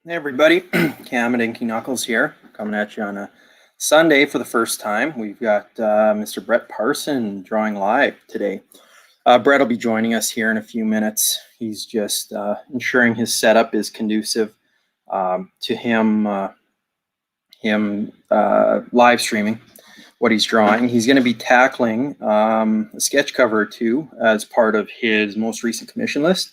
Hey everybody, Cam and Inky Knuckles here, coming at you on a Sunday for the first time. We've got Mr. Brett Parson drawing live today. Brett will be joining us here in a few minutes. He's just ensuring his setup is conducive to him live streaming what he's drawing. He's going to be tackling a sketch cover or two as part of his most recent commission list.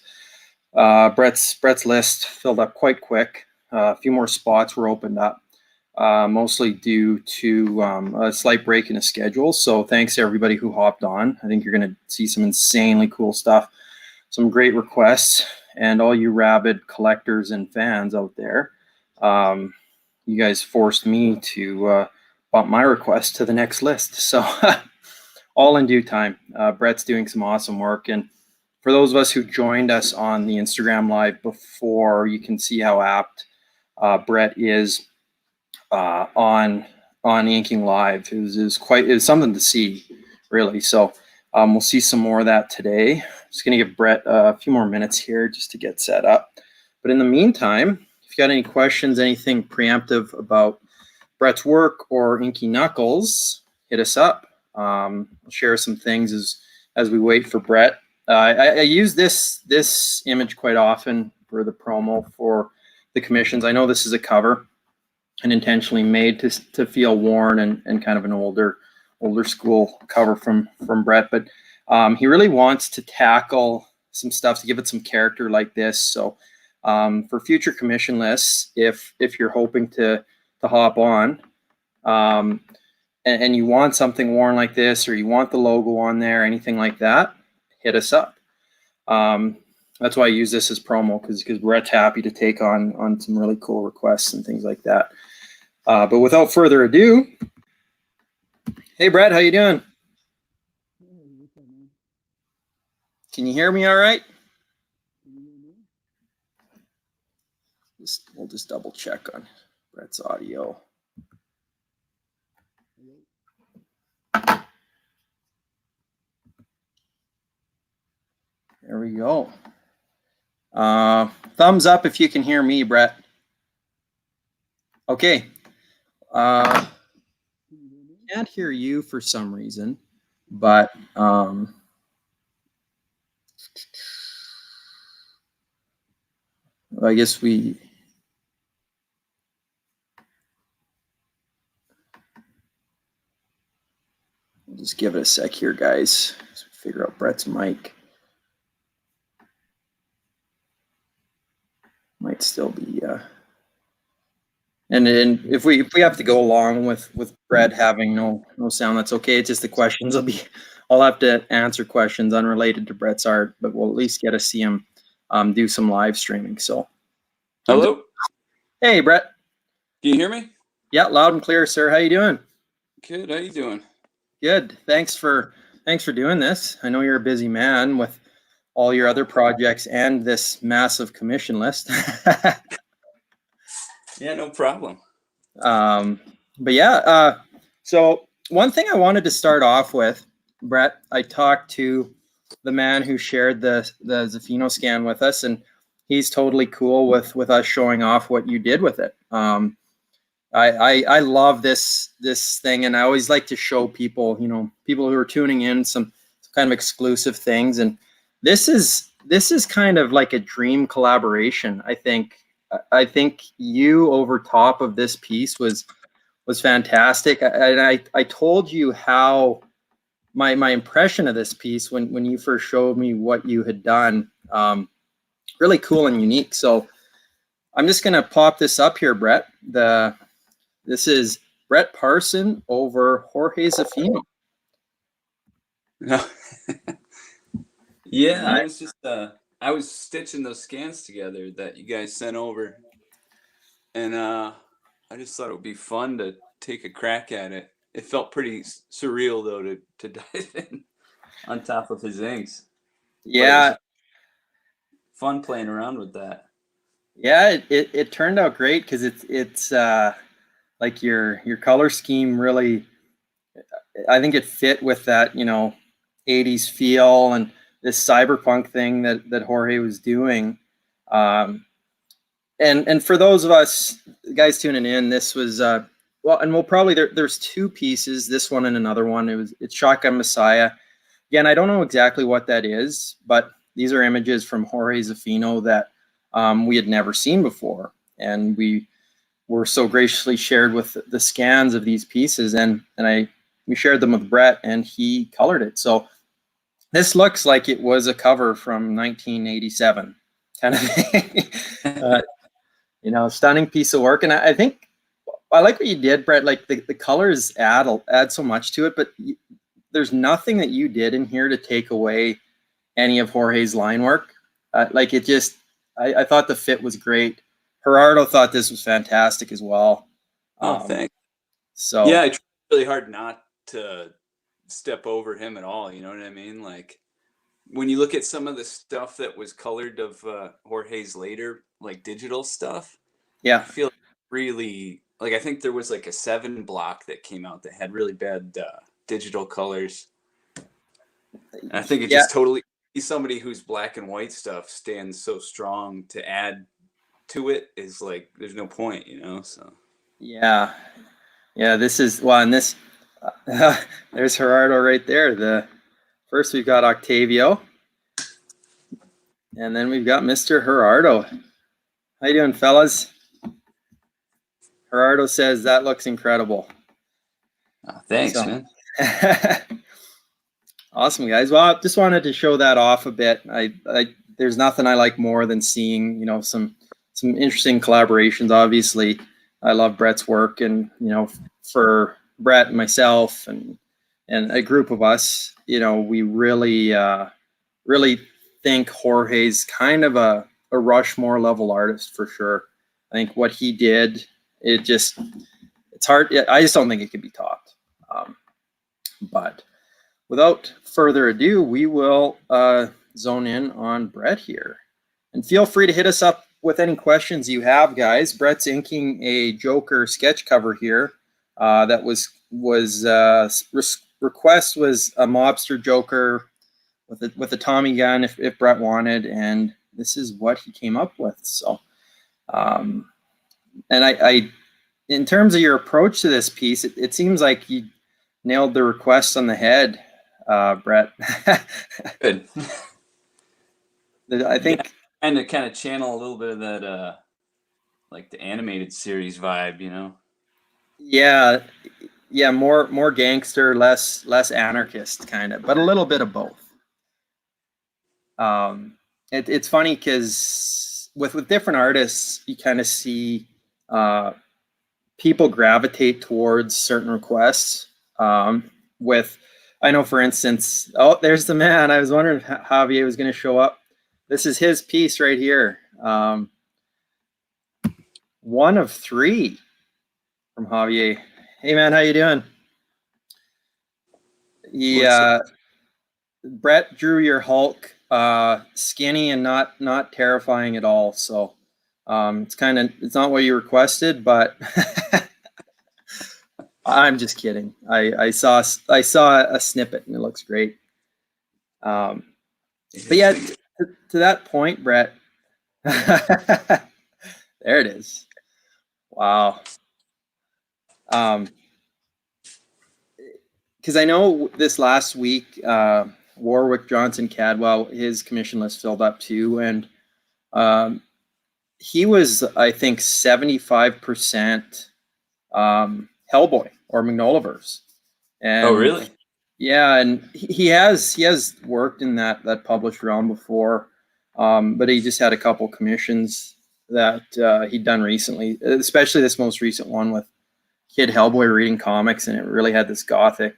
Brett's list filled up quite quick. A few more spots were opened up, mostly due to a slight break in his schedule. So thanks to everybody who hopped on. I think you're going to see some insanely cool stuff, some great requests, and all you rabid collectors and fans out there. You guys forced me to bump my request to the next list. So all in due time. Brett's doing some awesome work, and for those of us who joined us on the Instagram live before, you can see how apt Brett is on inking live. It was something to see, really. So we'll see some more of that today. Just going to give Brett a few more minutes here just to get set up. But in the meantime, if you got any questions, anything preemptive about Brett's work or Inky Knuckles, hit us up. I'll share some things as we wait for Brett. I use this image quite often for the promo for the commissions. I know this is a cover and intentionally made to feel worn and kind of an older school cover from Brett, but he really wants to tackle some stuff to give it some character like this. So for future commission lists, if you're hoping to hop on and you want something worn like this, or you want the logo on there, anything like that, hit us up. That's why I use this as promo, because Brett's happy to take on some really cool requests and things like that. But without further ado, hey Brett, how you doing? Can you hear me all right? We'll just double check on Brett's audio. There we go. Thumbs up if you can hear me, Brett. Okay. Can't hear you for some reason, but I guess we'll just give it a sec here, guys, as we figure out Brett's mic. Might still be and if we have to go along with Brett having no sound, that's okay. It's just the questions I'll have to answer questions unrelated to Brett's art, but we'll at least get to see him do some live streaming. So hello. Hey Brett. Can you hear me? Yeah, loud and clear, sir. How you doing? Good. How you doing? Good. Thanks for doing this. I know you're a busy man with all your other projects and this massive commission list. Yeah, no problem. But yeah, so one thing I wanted to start off with, Brett, I talked to the man who shared the Zafino scan with us, and he's totally cool with us showing off what you did with it. I love this thing, and I always like to show people, people who are tuning in some kind of exclusive things, and this is kind of like a dream collaboration. I think you over top of this piece was fantastic. I told you how my impression of this piece when you first showed me what you had done, really cool and unique. So I'm just gonna pop this up here, Brett. This is Brett Parson over Jorge Zafino. No. Yeah, I was just I was stitching those scans together that you guys sent over, and I just thought it would be fun to take a crack at it. It felt pretty surreal though to dive in on top of his inks. Yeah, fun playing around with that. Yeah, it turned out great because it's like your color scheme really, I think it fit with that 80s feel and this cyberpunk thing that Jorge was doing. And for those of us guys tuning in, this was well, and we'll probably there's two pieces, this one and another one. It's Shotgun Messiah. Again, I don't know exactly what that is, but these are images from Jorge Zafino that we had never seen before, and we were so graciously shared with the scans of these pieces, and we shared them with Brett, and he colored it. So this looks like it was a cover from 1987, kind of thing. Stunning piece of work, and I think I like what you did, Brett. Like the colors add so much to it, but there's nothing that you did in here to take away any of Jorge's line work. Like it just, I thought the fit was great. Gerardo thought this was fantastic as well. Oh, thanks. So yeah, I tried really hard not to step over him at all. You know what I mean? Like when you look at some of the stuff that was colored of Jorge's later, like digital stuff, I yeah, feel really like I think there was like a 7 block that came out that had really bad digital colors. And I think it yeah, just totally somebody whose black and white stuff stands so strong to add to it is like there's no point, you know. So yeah. This is well, and this there's Gerardo right there. The first we've got Octavio, and then we've got Mr. Gerardo. How you doing, fellas? Gerardo says that looks incredible. thanks, So, man. Awesome, guys. Well, I just wanted to show that off a bit. There's nothing I like more than seeing, some interesting collaborations. Obviously, I love Brett's work, and for Brett and myself and a group of us, we really think Jorge's kind of a Rushmore level artist for sure. I think what he did, it's hard. I just don't think it could be topped. But without further ado, we will zone in on Brett here. And feel free to hit us up with any questions you have, guys. Brett's inking a Joker sketch cover here. That request was a mobster Joker with a Tommy gun if Brett wanted, and this is what he came up with. So, and I in terms of your approach to this piece, it seems like you nailed the request on the head, Brett. Good. I think, and to kind of channel a little bit of that, like the animated series vibe, you know. yeah, more gangster, less anarchist kind of, but a little bit of both. It's funny because with different artists, you kind of see people gravitate towards certain requests. I know, for instance, oh, there's the man. I was wondering if Javier was going to show up. This is his piece right here. One of 3 from Javier. Hey, man, how you doing? Brett drew your Hulk, skinny and not terrifying at all. So it's not what you requested, but I'm just kidding. I saw a snippet and it looks great. But yeah, to that point, Brett. There it is. Wow. Because I know this last week, Warwick Johnson Cadwell, his commission list filled up too, and he was, I think, 75% Hellboy or Magnolaverse. And, oh, really? Yeah, and he has worked in that published realm before, but he just had a couple commissions that he'd done recently, especially this most recent one with Kid Hellboy reading comics, and it really had this gothic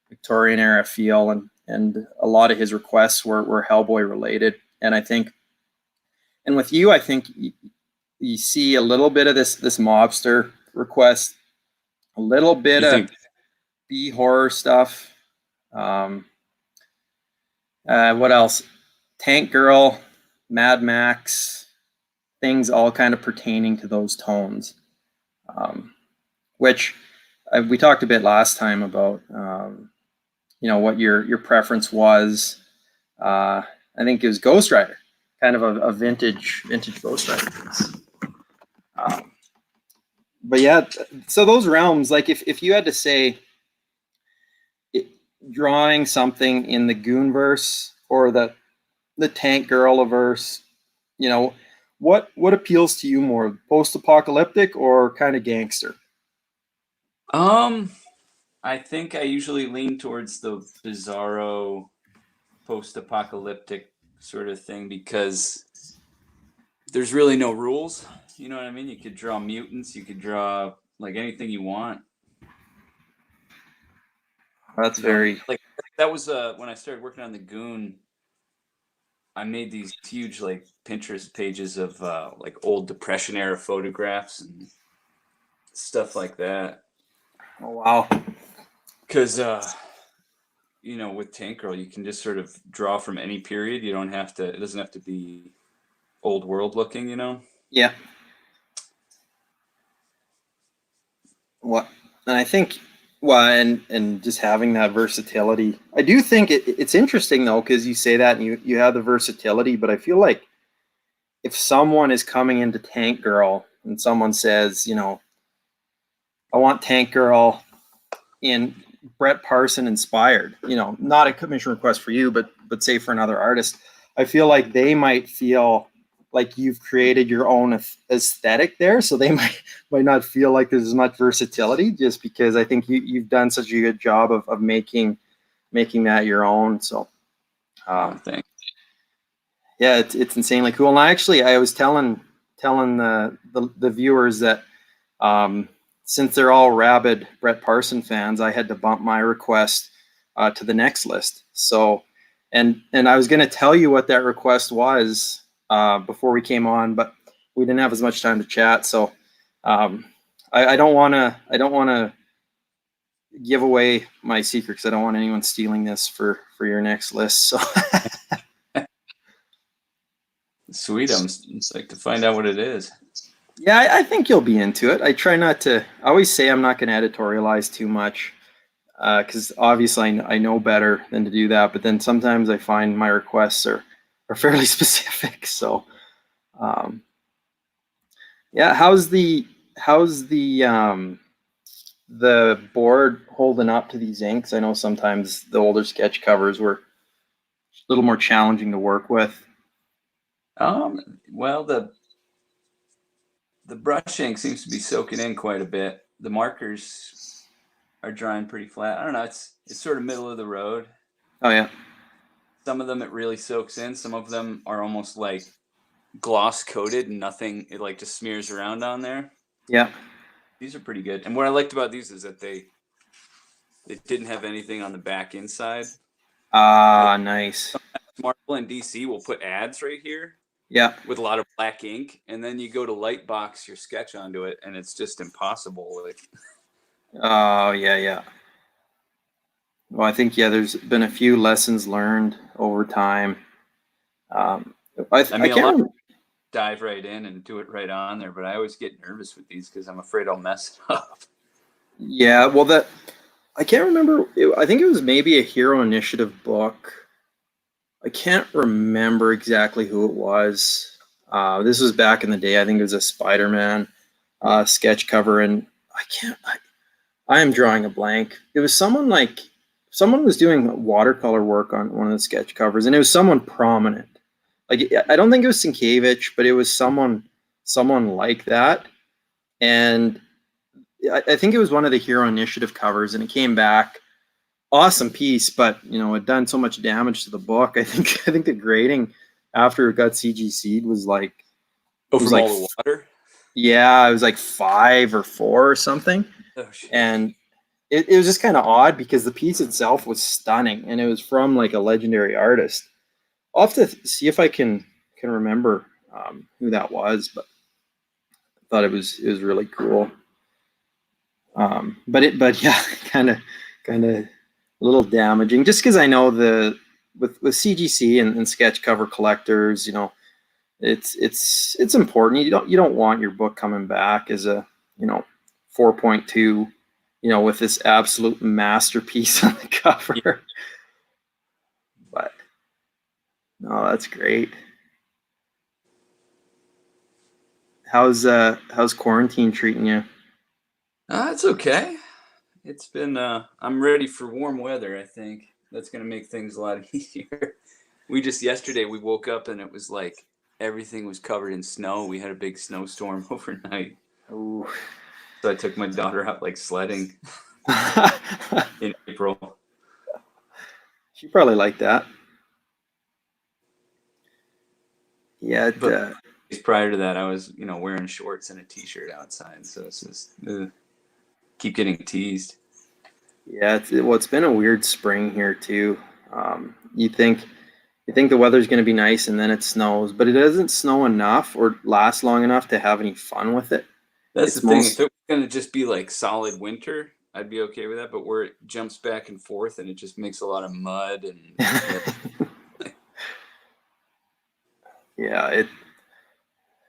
Victorian era feel, and a lot of his requests were Hellboy related. And I think, and with you, I think you see a little bit of this mobster request, a little bit of B horror stuff. What else? Tank Girl, Mad Max, things all kind of pertaining to those tones, which we talked a bit last time about. What your preference was. I think it was Ghost Rider, kind of a vintage Ghost Rider piece. But yeah, so those realms, like if you had to say it, drawing something in the Goonverse or the Tank Girl verse, you know, what appeals to you more, post-apocalyptic or kind of gangster? Um, I think I usually lean towards the bizarro post-apocalyptic sort of thing because there's really no rules. You know what I mean? You could draw mutants, you could draw like anything you want. That's You know, very like that was when I started working on the Goon, I made these huge like Pinterest pages of like old Depression era photographs and stuff like that. oh wow. Because you know, with Tank Girl, you can just sort of draw from any period. You don't have to. It doesn't have to be old world looking. You know. Yeah. What and I think well and just having that versatility. I do think it's interesting though, because you say that and you have the versatility, but I feel like if someone is coming into Tank Girl and someone says, you know, I want Tank Girl in Brett Parson inspired, you know, not a commission request for you, but say for another artist, I feel like they might feel like you've created your own aesthetic there, so they might not feel like there's as much versatility, just because I think you've done such a good job of making that your own. So Thanks. yeah, it's insanely cool. And I was telling the viewers that since they're all rabid Brett Parson fans, I had to bump my request to the next list. So, and I was going to tell you what that request was before we came on, but we didn't have as much time to chat. So, I don't want to give away my secret because I don't want anyone stealing this for your next list. So. Sweet. I'm like to find out what it is. Yeah, I think you'll be into it. I try not to. I always say I'm not going to editorialize too much because obviously I know better than to do that. But then sometimes I find my requests are fairly specific. So yeah, how's the board holding up to these inks? I know sometimes the older sketch covers were a little more challenging to work with. Well, the brush ink seems to be soaking in quite a bit. The markers are drying pretty flat. I don't know. It's sort of middle of the road. Oh yeah, Some of them it really soaks in. Some of them are almost like gloss coated and nothing. It like just smears around on there. yeah. These are pretty good. And what I liked about these is that they didn't have anything on the back inside. Like Ah, nice. Marvel and DC will put ads right here Yeah. with a lot of black ink, and then you go to lightbox your sketch onto it, and it's just impossible. Like, Oh yeah, yeah. Well, I think yeah, there's been a few lessons learned over time. Um, I I mean, a lot can't. of dive right in and do it right on there, but I always get nervous with these because I'm afraid I'll mess it up. Yeah, well, that I can't remember. I think it was maybe a Hero Initiative book. I can't remember exactly who it was. This was back in the day. I think it was a Spider-Man sketch cover, and I can't. I am drawing a blank. It was someone was doing watercolor work on one of the sketch covers, and it was someone prominent. Like I don't think it was Sienkiewicz, but it was someone like that. And I think it was one of the Hero Initiative covers, and it came back awesome piece, but you know it done so much damage to the book. I think the grading after it got CGC'd was like Oh, it was from like all the water? yeah, it was like 5 or 4 or something, Oh, shit. and it was just kind of odd because the piece itself was stunning, and it was from like a legendary artist. I'll have to see if I can remember who that was, but I thought it was really cool. But yeah, kind of a little damaging, just because I know with CGC and sketch cover collectors, you know, it's important. You don't want your book coming back as a 4.2, you know, with this absolute masterpiece on the cover. Yeah. But no, that's great. How's quarantine treating you? It's okay. It's been. I'm ready for warm weather. I think that's gonna make things a lot easier. We just yesterday we woke up and it was like everything was covered in snow. We had a big snowstorm overnight, Ooh. so I took my daughter out like sledding in April. She probably like that. Yeah, But prior to that, I was wearing shorts and a t-shirt outside. So it's just keep getting teased. yeah. It's been a weird spring here too. You think the weather's going to be nice, and then it snows, but it doesn't snow enough or last long enough to have any fun with it. That's the It's thing. If most it was gonna just be like solid winter, I'd be okay with that. But where it jumps back and forth and it just makes a lot of mud and yeah,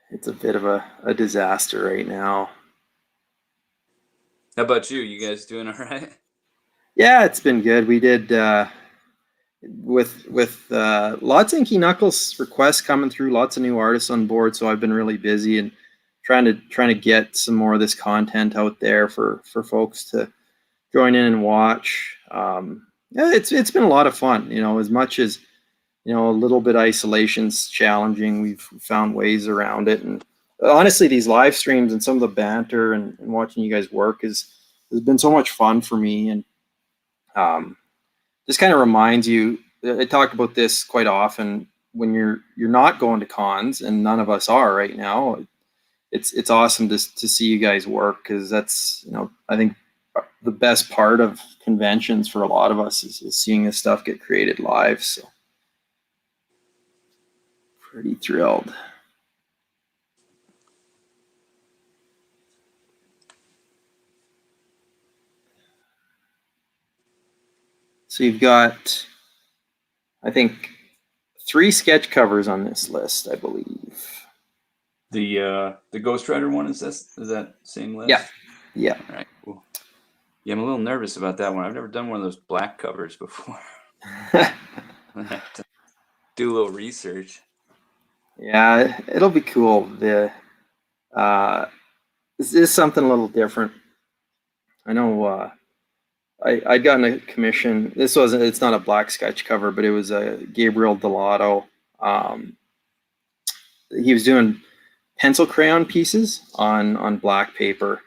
it's a bit of a disaster right now. how about you? You guys doing all right? Yeah, it's been good. We did with lots of Inky Knuckles requests coming through, lots of new artists on board. So I've been really busy and trying to get some more of this content out there for folks to join in and watch. Yeah, it's been a lot of fun. As much as a little bit isolation's challenging, we've found ways around it. And honestly, these live streams and some of the banter and watching you guys work has been so much fun for me. And um, just kind of reminds you. I talk about this quite often when you're not going to cons, and none of us are right now. It's awesome to see you guys work, because that's I think the best part of conventions for a lot of us is seeing this stuff get created live. So pretty thrilled. So you've got, I think, 3 sketch covers on this list, I believe. The Ghost Rider one, is that same list? Yeah. Yeah. All right. Cool. Yeah, I'm a little nervous about that one. I've never done one of those black covers before. I have to do a little research. Yeah, it'll be cool. This is something a little different. I know I'd gotten a commission. It's not a black sketch cover, but it was a Gabriel Delato. Um, he was doing pencil crayon pieces on black paper.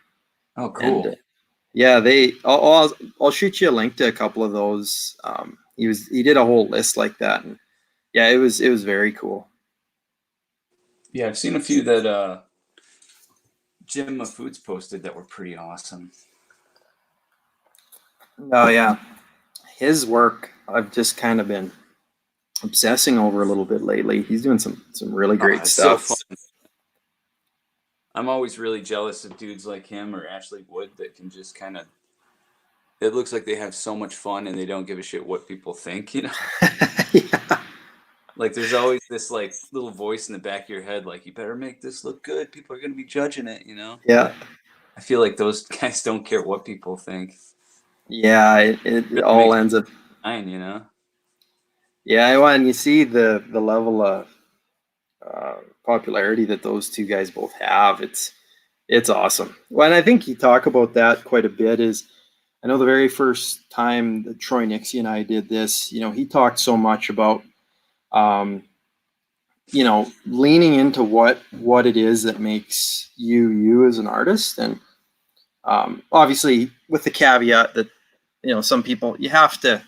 Oh, And cool. yeah, I'll shoot you a link to a couple of those. He did a whole list like that, and yeah, it was very cool. Yeah, I've seen a few that Jim Foods posted that were pretty awesome. Oh yeah, his work I've just kind of been obsessing over a little bit lately. He's doing some really Oh, great it's so stuff. fun. I'm always really jealous of dudes like him or Ashley Wood that can just kind of. It looks like they have so much fun and they don't give a shit what people think. Yeah. Like there's always this like little voice in the back of your head, like you better make this look good. People are gonna be judging it. Yeah. But I feel like those guys don't care what people think. Yeah, It it really all makes ends up. fine. Yeah, well, and you see the level of popularity that those two guys both have. It's awesome. Well, and I think you talk about that quite a bit. I know the very first time that Troy Nixie and I did this, he talked so much about um, leaning into what it is that makes you as an artist. And obviously with the caveat that some people, you have to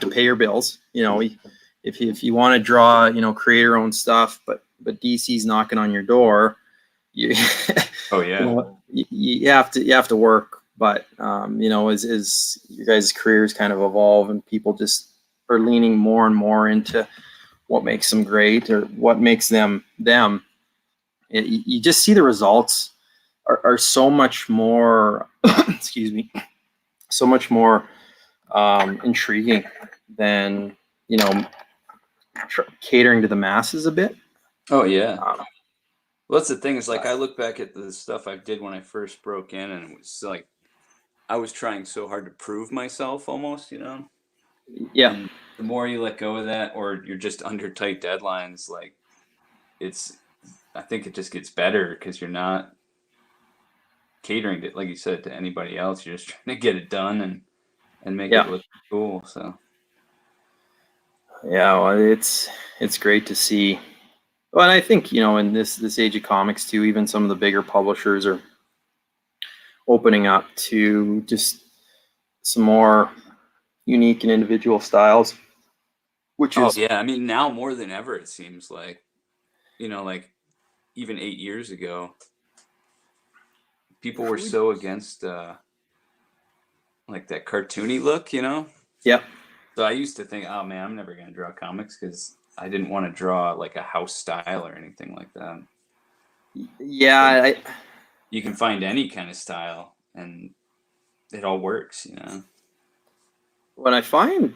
pay your bills. If you want to draw, create your own stuff, but DC's knocking on your door, you Oh yeah. you have to work. But as your guys' careers kind of evolve and people just are leaning more and more into what makes them great or what makes them them, you just see the results are so much more excuse me, so much more intriguing than catering to the masses a bit. Oh yeah. Um, Well, that's the thing is like I look back at the stuff I did when I first broke in, and it was like I was trying so hard to prove myself almost. yeah, And the more you let go of that, or you're just under tight deadlines, like it's I think it just gets better because you're not catering to, like you said, to anybody else. You're just trying to get it done and make it Yeah. look cool. So Yeah, well, it's great to see. Well, and I think, in this age of comics too, even some of the bigger publishers are opening up to just some more unique and individual styles, which oh is, yeah, I mean now more than ever it seems like, like even 8 years ago, people were so against like that cartoony look. yeah, So I used to think, oh man, I'm never gonna draw comics because I didn't want to draw like a house style or anything like that. yeah. But you can find any kind of style and it all works. When I find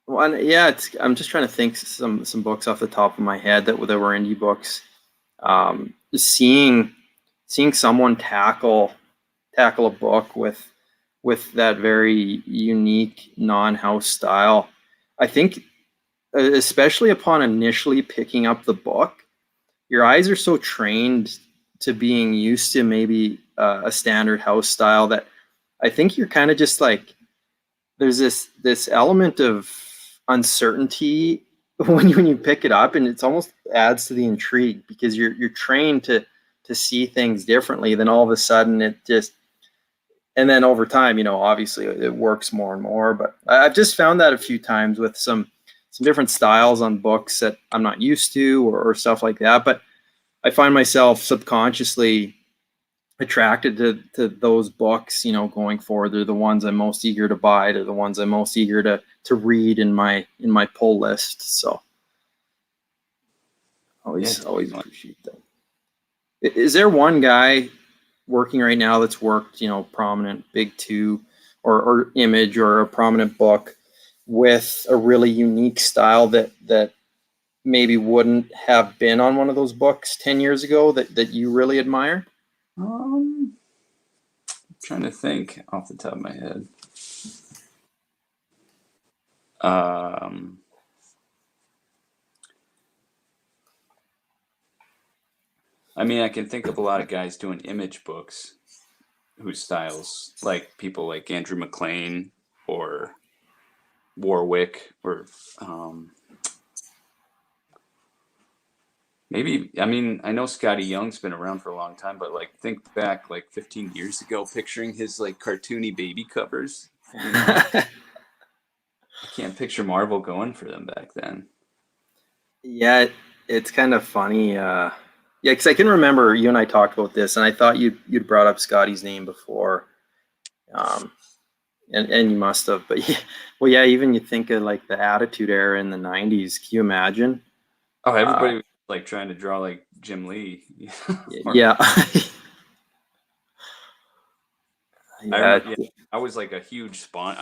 one, yeah, I'm just trying to think some books off the top of my head that were indie books. Just seeing someone tackle a book with that very unique non-house style. I think, especially upon initially picking up the book, your eyes are so trained to being used to maybe a standard house style that I think you're kind of just like, there's this element of uncertainty when you pick it up, and it's almost adds to the intrigue because you're trained to see things differently. Then all of a sudden it just, and then over time, obviously it works more and more. But I've just found that a few times with some different styles on books that I'm not used to, or stuff like that. But I find myself subconsciously attracted to those books, going forward. They're the ones I'm most eager to buy. They're the ones I'm most eager to read in my pull list. So Yeah, always definitely. appreciate that. Is there one guy working right now that's worked, prominent big two or image or a prominent book with a really unique style that maybe wouldn't have been on one of those books 10 years ago that you really admire? I'm trying to think off the top of my head. Um, I mean, I can think of a lot of guys doing image books whose styles, like people like Andrew McLean or Warwick, or maybe, I mean, I know Scotty Young's been around for a long time, but like think back like 15 years ago, picturing his like cartoony baby covers. I can't picture Marvel going for them back then. Yeah, it's kind of funny. Yeah, because I can remember you and I talked about this, and I thought you'd brought up Scotty's name before, um, and you must have. But yeah, well, yeah, even you think of like the Attitude Era in the '90s. Can you imagine? Oh, Uh, everybody was like trying to draw like Jim Lee. Or yeah, I yeah, remember, yeah, I was like a huge Spawn.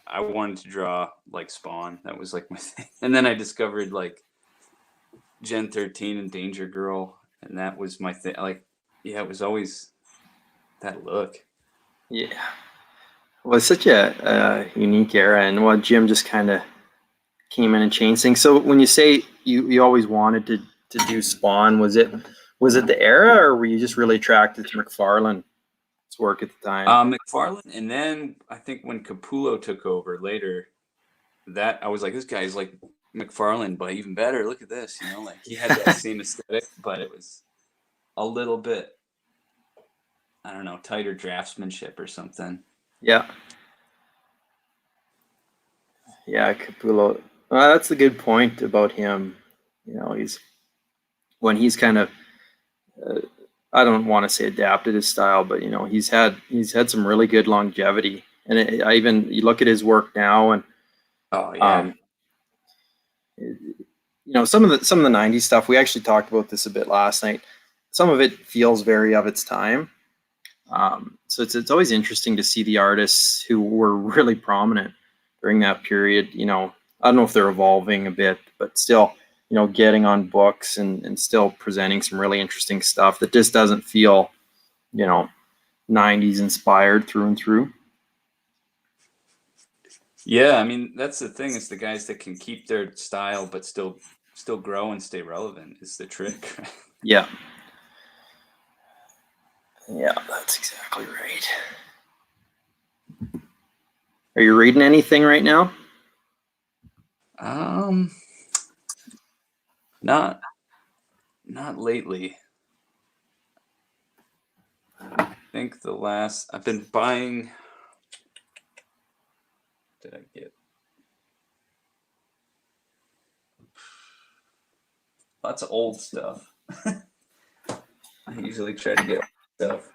I wanted to draw like Spawn. That was like my thing. And then I discovered like Gen 13 and Danger Girl, and that was my thing. Like, yeah, it was always that look. yeah. Well, it's such a unique era, and well, Jim just kind of came in and changed things. So when you say you always wanted to do Spawn, was it the era, or were you just really attracted to McFarlane's work at the time? McFarlane, and then I think when Capullo took over later, that I was like, this guy's like McFarlane, but even better. Look at this, like he had that same aesthetic, but it was a little bit, I don't know, tighter draftsmanship or something. Yeah, yeah, Capullo. That's a good point about him. He's when he's kind of, uh, I don't want to say adapted his style, but he's had some really good longevity. And I even you look at his work now, and Oh yeah. um, some of the '90s stuff. We actually talked about this a bit last night. Some of it feels very of its time. So it's always interesting to see the artists who were really prominent during that period. I don't know if they're evolving a bit, but still, getting on books and still presenting some really interesting stuff that just doesn't feel, you know, 90s inspired through and through. Yeah, I mean that's the thing, is the guys that can keep their style but still grow and stay relevant is the trick. Yeah. Yeah, that's exactly right. Are you reading anything right now? Not lately. I think the last I've been buying. Did I get lots of old stuff? I usually try to get stuff,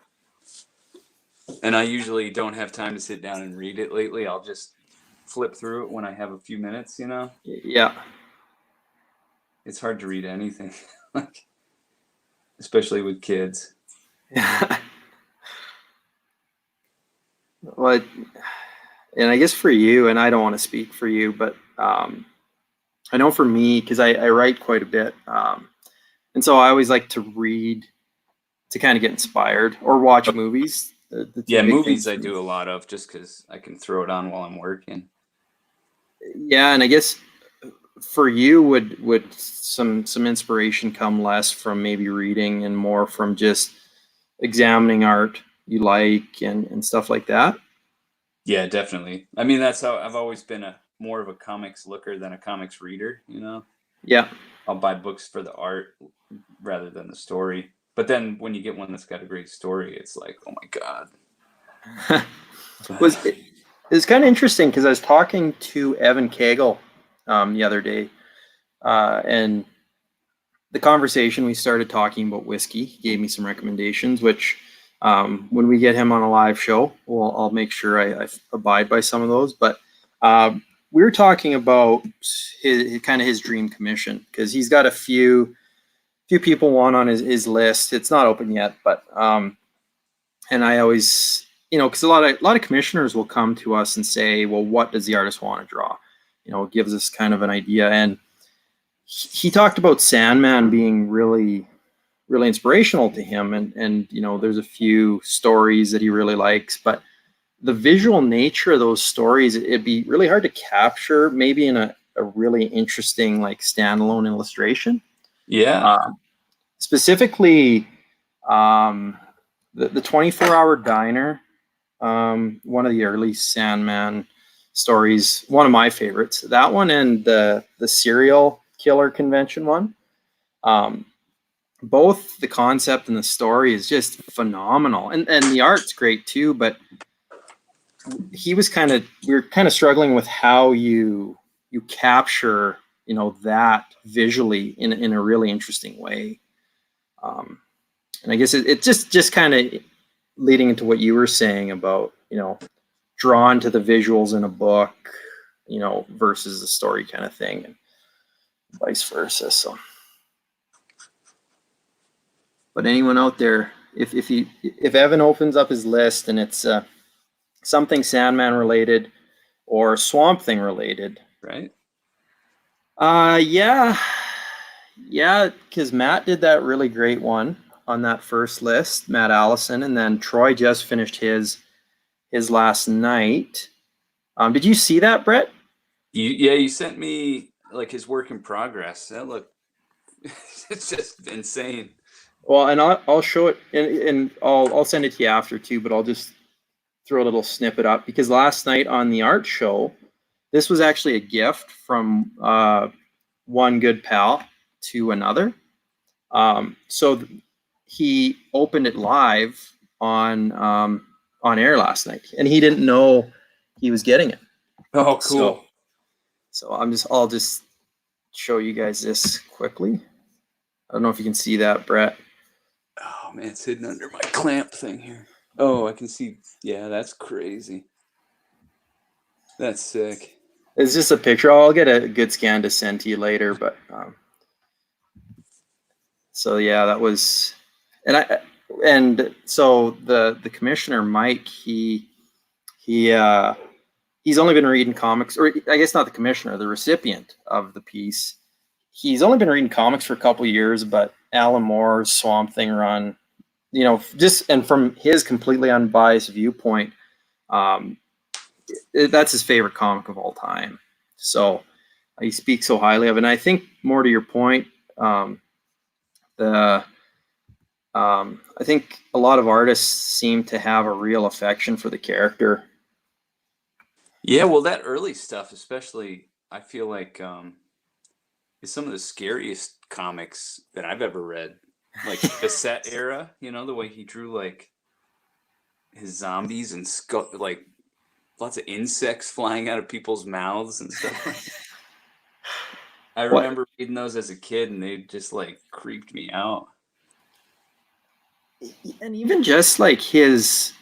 and I usually don't have time to sit down and read it lately. I'll just flip through it when I have a few minutes. Yeah. It's hard to read anything, like especially with kids. Well, and I guess for you, and I don't want to speak for you, but I know for me, because I write quite a bit, and so I always like to read to kind of get inspired or watch movies. The two Yeah, big movies things I for me. do a lot of just because I can throw it on while I'm working. Yeah, and I guess for you, would some inspiration come less from maybe reading and more from just examining art you like and stuff like that? Yeah, definitely. I mean, that's how I've always been a more of a comics looker than a comics reader. Yeah. I'll buy books for the art rather than the story. But then when you get one that's got a great story, it's like, oh my god. was it, it's kind of interesting because I was talking to Evan Cagle the other day, and the conversation we started talking about whiskey. He gave me some recommendations, which when we get him on a live show, I'll make sure I abide by some of those. But we were talking about his kind of his dream commission because he's got a few people want on his list. It's not open yet, but and I always, because a lot of commissioners will come to us and say, well, what does the artist want to draw? It gives us kind of an idea. And he talked about Sandman being really, really inspirational to him. And there's a few stories that he really likes, but the visual nature of those stories, it'd be really hard to capture maybe in a really interesting, like standalone illustration. Yeah. Specifically, the 24-hour diner, one of the early Sandman stories, one of my favorites. That one and the serial killer convention one. Both the concept and the story is just phenomenal, and the art's great too. But we were kind of struggling with how you capture that visually in a really interesting way. And I guess it just kind of leading into what you were saying about drawn to the visuals in a book, versus the story kind of thing, and vice versa. So, but anyone out there, if Evan opens up his list and it's something Sandman related or Swamp Thing related, Right. yeah, because Matt did that really great one on that first list, Matt Allison, and then Troy just finished his last night. Did you see that, Brett? You sent me like his work in progress. That look, it's just insane. Well, and I'll show it, and I'll send it to you after too. But I'll just throw a little snippet up because last night on the art show, this was actually a gift from one good pal to another. So he opened it live on air last night, and he didn't know he was getting it. Oh, cool. So I'll just show you guys this quickly. I don't know if you can see that, Brett. Oh man, it's hidden under my clamp thing here. Oh, I can see. Yeah, that's crazy. That's sick. It's just a picture. I'll get a good scan to send to you later. But so yeah, that was, and so the commissioner Mike, he's only been reading comics, or I guess not the commissioner, the recipient of the piece. He's only been reading comics for a couple of years, but Alan Moore's Swamp Thing run, just and from his completely unbiased viewpoint, that's his favorite comic of all time. So he speaks so highly of it. And I think more to your point, the I think a lot of artists seem to have a real affection for the character. Yeah, well, that early stuff, especially, I feel like is some of the scariest comics that I've ever read. Like the cassette era, the way he drew like his zombies and like lots of insects flying out of people's mouths and stuff. I What remember reading those as a kid, and they just like creeped me out. and even just like his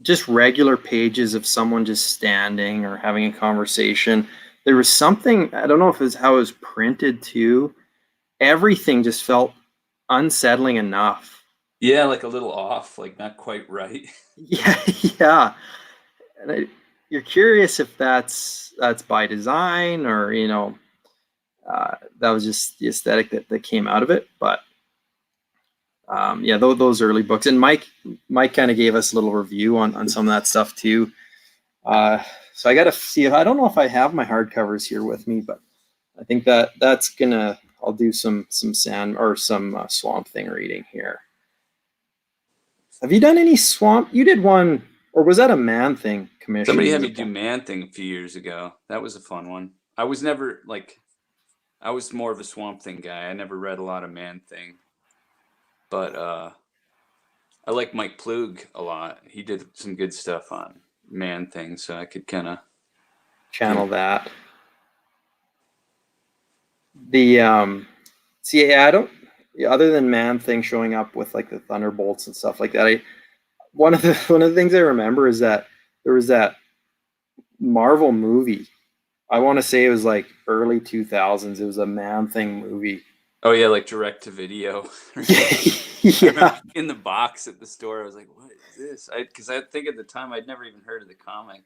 just regular pages of someone just standing or having a conversation. There was something, I don't know if it's how it was printed too. Everything just felt unsettling enough. Yeah, like a little off, like not quite right. Yeah, yeah. And you're curious if that's by design or that was just the aesthetic that came out of it. But yeah, those early books, and Mike kind of gave us a little review on some of that stuff too. So I got to see if I don't know if I have my hardcovers here with me, but I think that's gonna I'll do some sand or some Swamp Thing reading here. Have you done any Swamp? You did one, or was that a Man Thing Somebody commission? had me do Man Thing a few years ago. That was a fun one. I was never like, I was more of a Swamp Thing guy. I never read a lot of Man Thing, but I like Mike Plug a lot. He did some good stuff on Man Thing, so I could kind of Channel that. The see, yeah, I don't. Other than Man Thing showing up with like the Thunderbolts and stuff like that, one of the things I remember is that there was that Marvel movie. I want to say it was like early 2000s. It was a Man Thing movie. Oh yeah, like direct to video. I remember Yeah. in the box at the store. I was like, "What is this?" Because I think at the time I'd never even heard of the comic,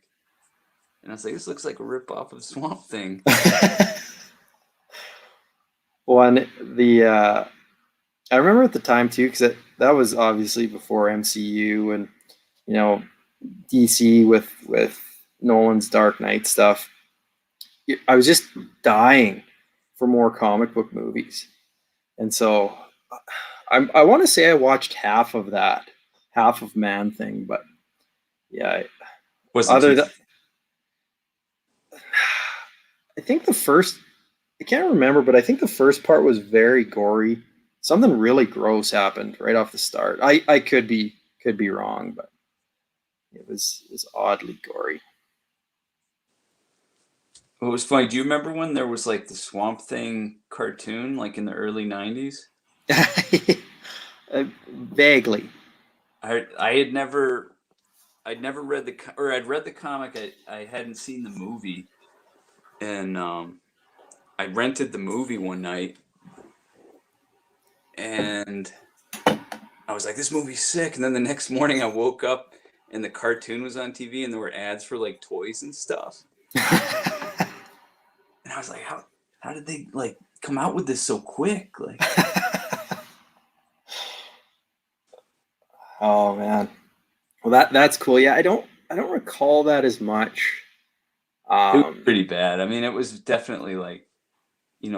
and I was like, "This looks like a rip off of Swamp Thing." One the I remember at the time too because that was obviously before MCU and you know DC with Nolan's Dark Knight stuff. I was just dying for more comic book movies, and so I want to say I watched half of that, half of Man Thing, but yeah, Wasn't other too. than I think the first I can't remember, but I think the first part was very gory. Something really gross happened right off the start. I could be wrong, but it was oddly gory. It was funny. Do you remember when there was like the Swamp Thing cartoon, like in the early '90s? Vaguely. I had never I'd never read or I'd read the comic. I hadn't seen the movie, and I rented the movie one night, and I was like, "This movie's sick." And then the next morning, I woke up and the cartoon was on TV, and there were ads for like toys and stuff. And I was like, "How did they like come out with this so quick?" Like, Oh man. Well, that's cool. Yeah, I don't recall that as much. it was Um, pretty bad. I mean, it was definitely like,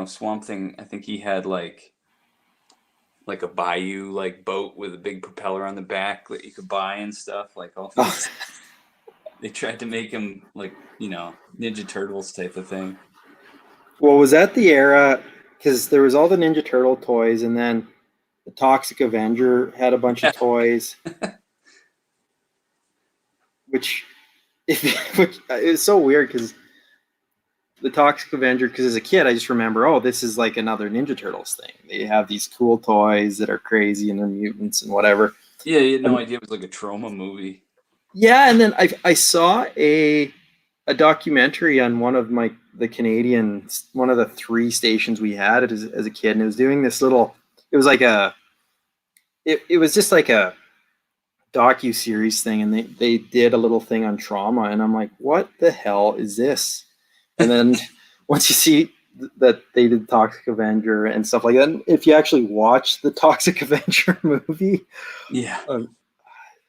Swamp Thing. I think he had like a bayou like boat with a big propeller on the back that you could buy and stuff. Like all these, they tried to make him like Ninja Turtles type of thing. well, was that the era? Because there was all the Ninja Turtle toys, and then the Toxic Avenger had a bunch of Yeah, toys, which if which it's so weird because the Toxic Avenger. Because as a kid, I just remember, oh, this is like another Ninja Turtles thing. They have these cool toys that are crazy and they're mutants and whatever. yeah, you had no And idea it was like a trauma movie. yeah, and then I saw a documentary on one of the Canadian one of the three stations we had as a kid, and it was doing this little. It was like it was just like a docu series thing, and they did a little thing on trauma, and I'm like, what the hell is this? And then once you see that they did Toxic Avenger and stuff like that, and if you actually watch the Toxic Avenger movie, Yeah, um,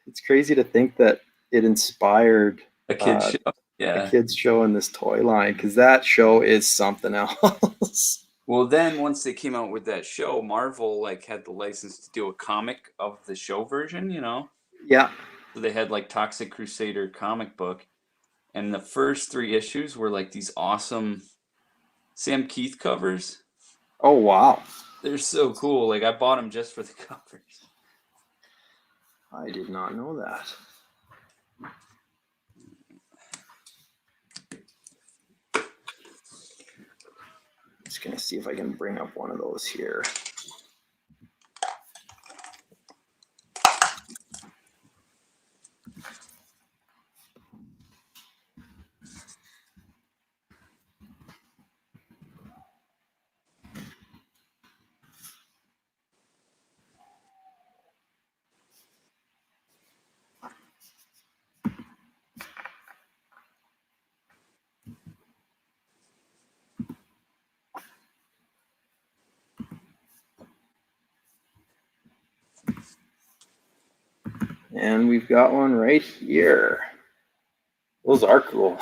it's crazy to think that it inspired a kid uh, show. a Yeah, kids show in this toy line because that show is something else. Well, then once they came out with that show, Marvel like had the license to do a comic of the show version, you know. Yeah. So they had like Toxic Crusader comic book, and the first 3 issues were like these awesome Sam Keith covers. Oh, wow. They're so cool. Like I bought them just for the covers. I did not know that. Just gonna see if I can bring up one of those here. And we've got one right here. Those are cool.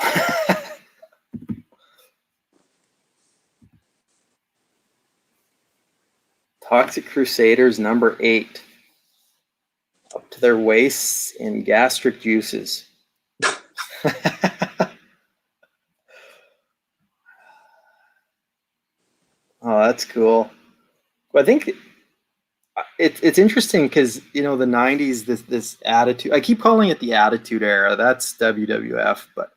Toxic Crusaders #8. Up to their waists in gastric juices. Oh, that's cool. Well, I think it's interesting because the '90s, this attitude. I keep calling it the Attitude Era. That's WWF, but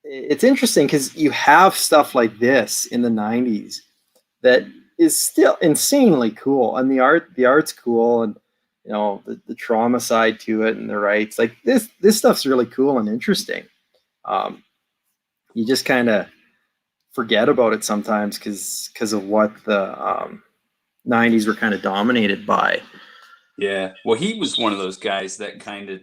it's interesting because you have stuff like this in the '90s that is still insanely cool, and the art's cool, and the trauma side to it, and the rights. Like this stuff's really cool and interesting. You just kind of forget about it sometimes because of what the '90s were kind of dominated by. Yeah. Well, he was one of those guys that kind of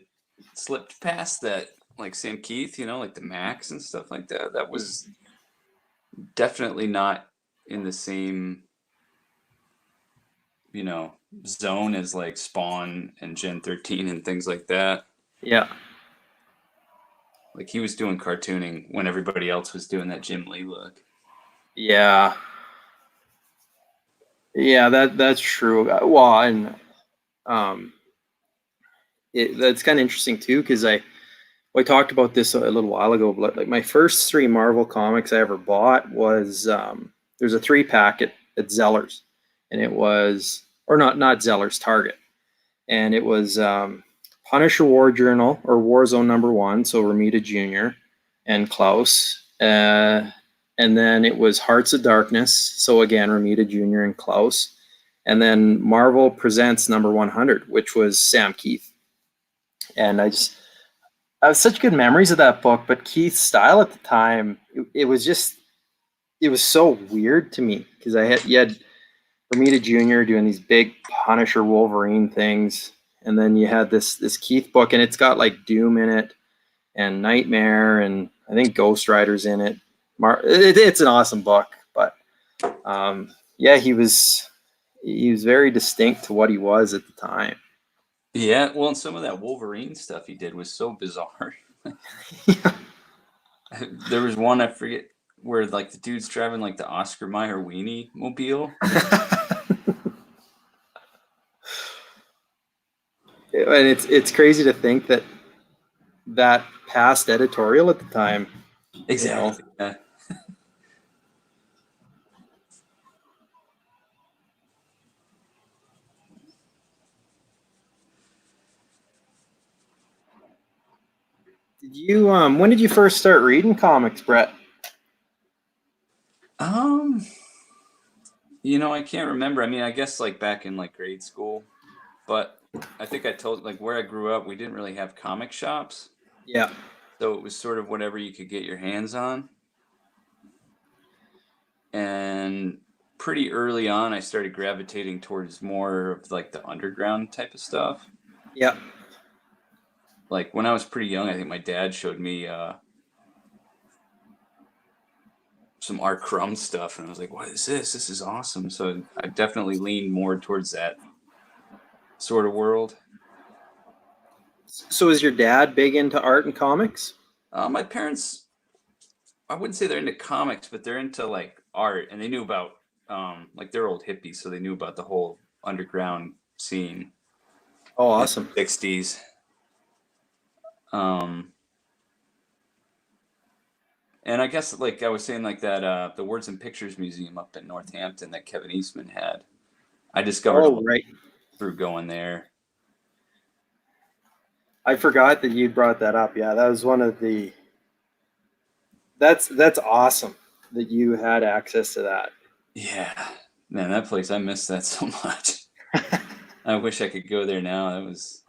slipped past that, like Sam Keith, like the Max and stuff like that. That was definitely not in the same, zone as like Spawn and Gen 13 and things like that. Yeah. Like he was doing cartooning when everybody else was doing that Jim Lee look. Yeah. Yeah, that's true. Well, and that's kind of interesting too because I talked about this a little while ago, but like my first 3 Marvel comics I ever bought was there's a 3-pack at Zeller's, and it was, or not Zeller's, Target, and it was Punisher War Journal or Warzone #1, so Ramita Jr. and Klaus, and then it was Hearts of Darkness, so again Ramita Jr. and Klaus, and then Marvel Presents #100, which was Sam Keith, and I have such good memories of that book, but Keith's style at the time, it was so weird to me because you had Ramita Jr. doing these big Punisher Wolverine things, and then you had this Keith book, and it's got like Doom in it, and Nightmare, and I think Ghost Rider's in it. It's an awesome book, but yeah, he was very distinct to what he was at the time. Yeah, well, and some of that Wolverine stuff he did was so bizarre. Yeah. There was one, I forget, where like the dude's driving like the Oscar Mayer weenie mobile. And it's crazy to think that passed editorial at the time. Exactly. Yeah. Did you when did you first start reading comics, Brett? I can't remember. I mean, I guess like back in like grade school, but I think I told like where I grew up, we didn't really have comic shops. Yeah. So it was sort of whatever you could get your hands on. And pretty early on, I started gravitating towards more of like the underground type of stuff. Yeah. Like when I was pretty young, I think my dad showed me some R. Crumb stuff, and I was like, "What is this? This is awesome!" So I definitely leaned more towards that sort of world. So is your dad big into art and comics? My parents I wouldn't say they're into comics, but they're into like art, and they knew about like they're old hippies, so they knew about the whole underground scene Oh, in awesome. the 60s. Um, and I guess like I was saying, like that the Words and Pictures Museum up in Northampton that Kevin Eastman had. I discovered a Oh, lot right. through going there. I forgot that you brought that up. Yeah, that was one of the. That's awesome that you had access to that. Yeah, man, that place, I miss that so much. I wish I could go there now. That was,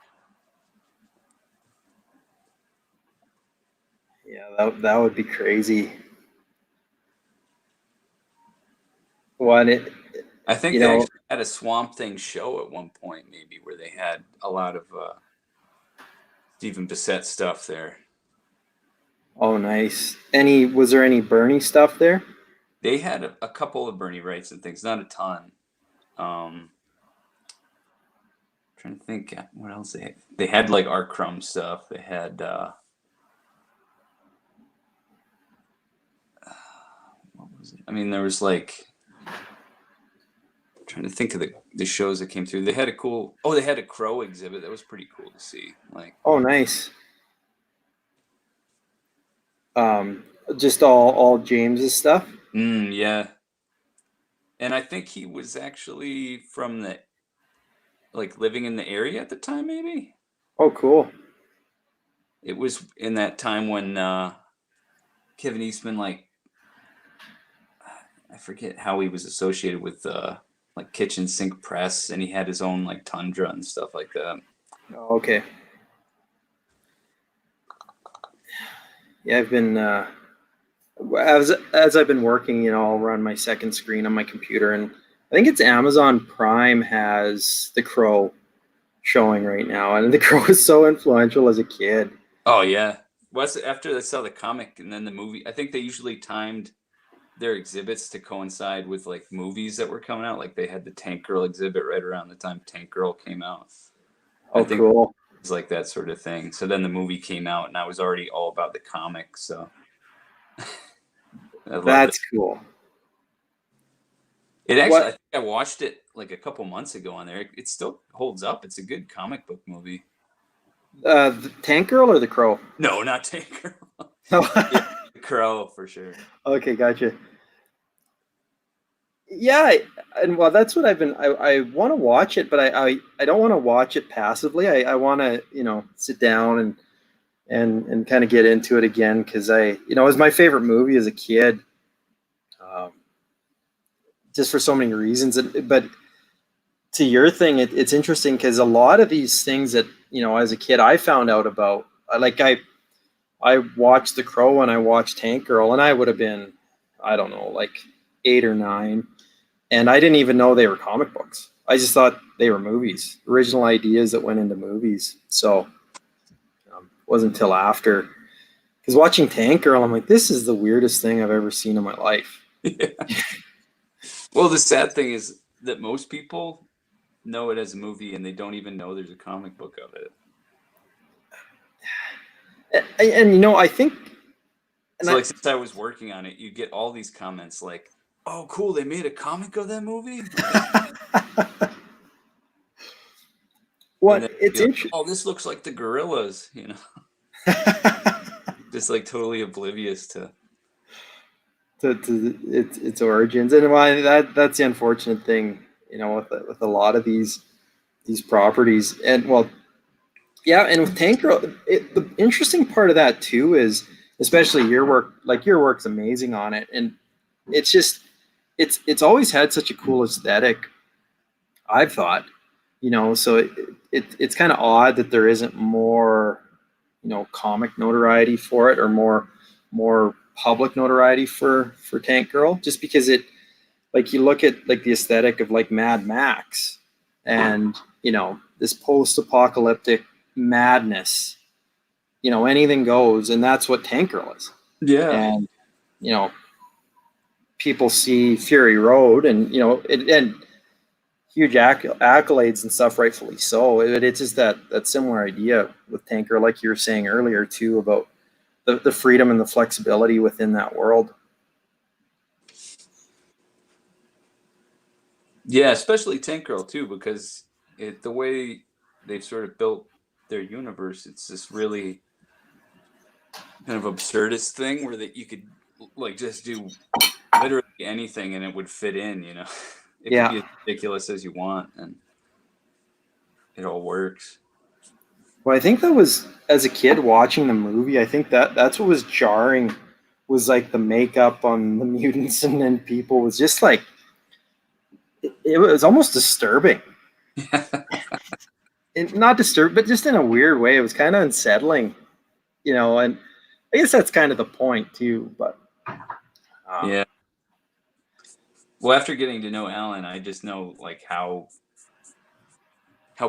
Yeah, that would be crazy. One, it I think you they know. actually had a Swamp Thing show at one point, maybe, where they had a lot of Stephen Bissett stuff there. Oh, nice. Was there any Bernie stuff there? They had a couple of Bernie Wrights and things, not a ton. Trying to think what else they had. They had like Art Crumb stuff. They had what was it? I mean, there was like trying to think of the shows that came through. They had a cool. Oh, they had a crow exhibit. That was pretty cool to see. Like, Oh, nice. Um, just all James's stuff. yeah. And I think he was actually from the like living in the area at the time. Maybe Oh, cool. it was in that time when Kevin Eastman, like, I forget how he was associated with like Kitchen Sink Press, and he had his own like Tundra and stuff like that. Okay. Yeah, I've been as I've been working, I'll run my second screen on my computer, and I think it's Amazon Prime has The Crow showing right now, and The Crow is so influential as a kid. Oh yeah. What's after they saw the comic and then the movie? I think they usually timed their exhibits to coincide with like movies that were coming out. Like they had the Tank Girl exhibit right around the time Tank Girl came out. I Oh, think cool. it's like that sort of thing. So then the movie came out, and I was already all about the comic. So I loved it. That's cool. It actually, I What think I watched it like a couple months ago on there. It still holds up. It's a good comic book movie. the Tank Girl or The Crow? No, not Tank Girl. Yeah, Oh, The Crow for sure. okay, gotcha. Yeah, and well, that's what I've been. I want to watch it, but I don't want to watch it passively. I want to sit down and kind of get into it again because it was my favorite movie as a kid, um, just for so many reasons. But to your thing, it's interesting because a lot of these things that as a kid I found out about, like I watched The Crow and I watched Tank Girl, and I would have been, I don't know, like 8 or 9. And I didn't even know they were comic books. I just thought they were movies, original ideas that went into movies. So it wasn't until after, because watching Tank Girl, I'm like, this is the weirdest thing I've ever seen in my life. Yeah. Well, the sad thing is that most people know it as a movie, and they don't even know there's a comic book of it. And I think, and So, like, since I was working on it, you get all these comments like, "Oh, cool! They made a comic of that movie." And what then it's be like, interesting. "Oh, this looks like the Gorillas," just like totally oblivious to. to its origins, and why that's the unfortunate thing, with a lot of these properties, and well, yeah, and with Tank Girl, the interesting part of that too is, especially your work, like your work's amazing on it, and it's just it's always had such a cool aesthetic. I've thought, so it's kind of odd that there isn't more, comic notoriety for it, or more public notoriety for Tank Girl, just because like you look at like the aesthetic of like Mad Max, and this post-apocalyptic madness, anything goes, and that's what Tank Girl is. Yeah. And you know people see Fury Road, and and huge accolades and stuff, rightfully so. It's just that similar idea with Tank Girl, like you were saying earlier too, about the freedom and the flexibility within that world. Yeah, especially Tank Girl too, because the way they've sort of built their universe, it's this really kind of absurdist thing where that you could like just do literally anything and it would fit in, you know. It could Yeah. be as ridiculous as you want and it all works. Well, I think that was, as a kid watching the movie, I think that's what was jarring, was like the makeup on the mutants and people was just like it was almost disturbing. Not disturbed, but just in a weird way. It was kind of unsettling, and I guess that's kind of the point too. But Yeah. Well, after getting to know Alan, I just know like how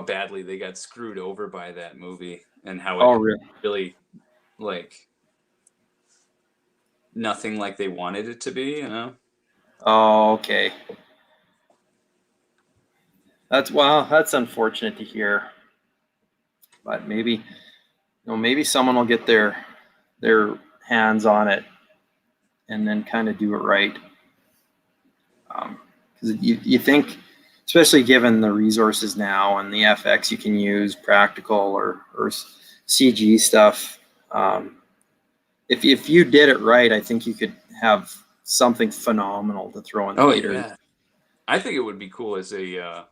badly they got screwed over by that movie and how oh, it really? really like nothing like they wanted it to be, you know? Oh, okay. That's unfortunate to hear. But maybe someone will get their hands on it and then kind of do it right. Because you think, especially given the resources now and the FX you can use, practical or CG stuff. If you did it right, I think you could have something phenomenal to throw in Oh theaters. yeah. I think it would be cool as a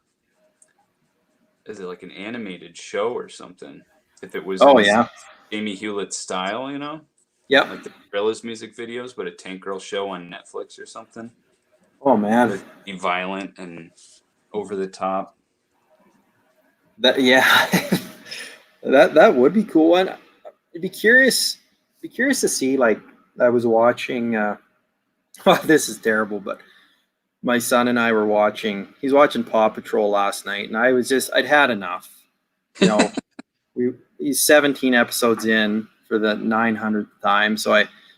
like an animated show or something. If it was in Oh the yeah, Amy Hewlett style, you know? yep. Like the Gorillaz music videos, but a Tank Girl show on Netflix or something. Oh man, That'd be violent and over the top. that yeah, that would be cool. And I'd be curious to see. Like I was watching. Oh, this is terrible, but my son and I were watching. He's watching Paw Patrol last night, and I'd had enough. You know, he's 17 episodes in for the 900th time, so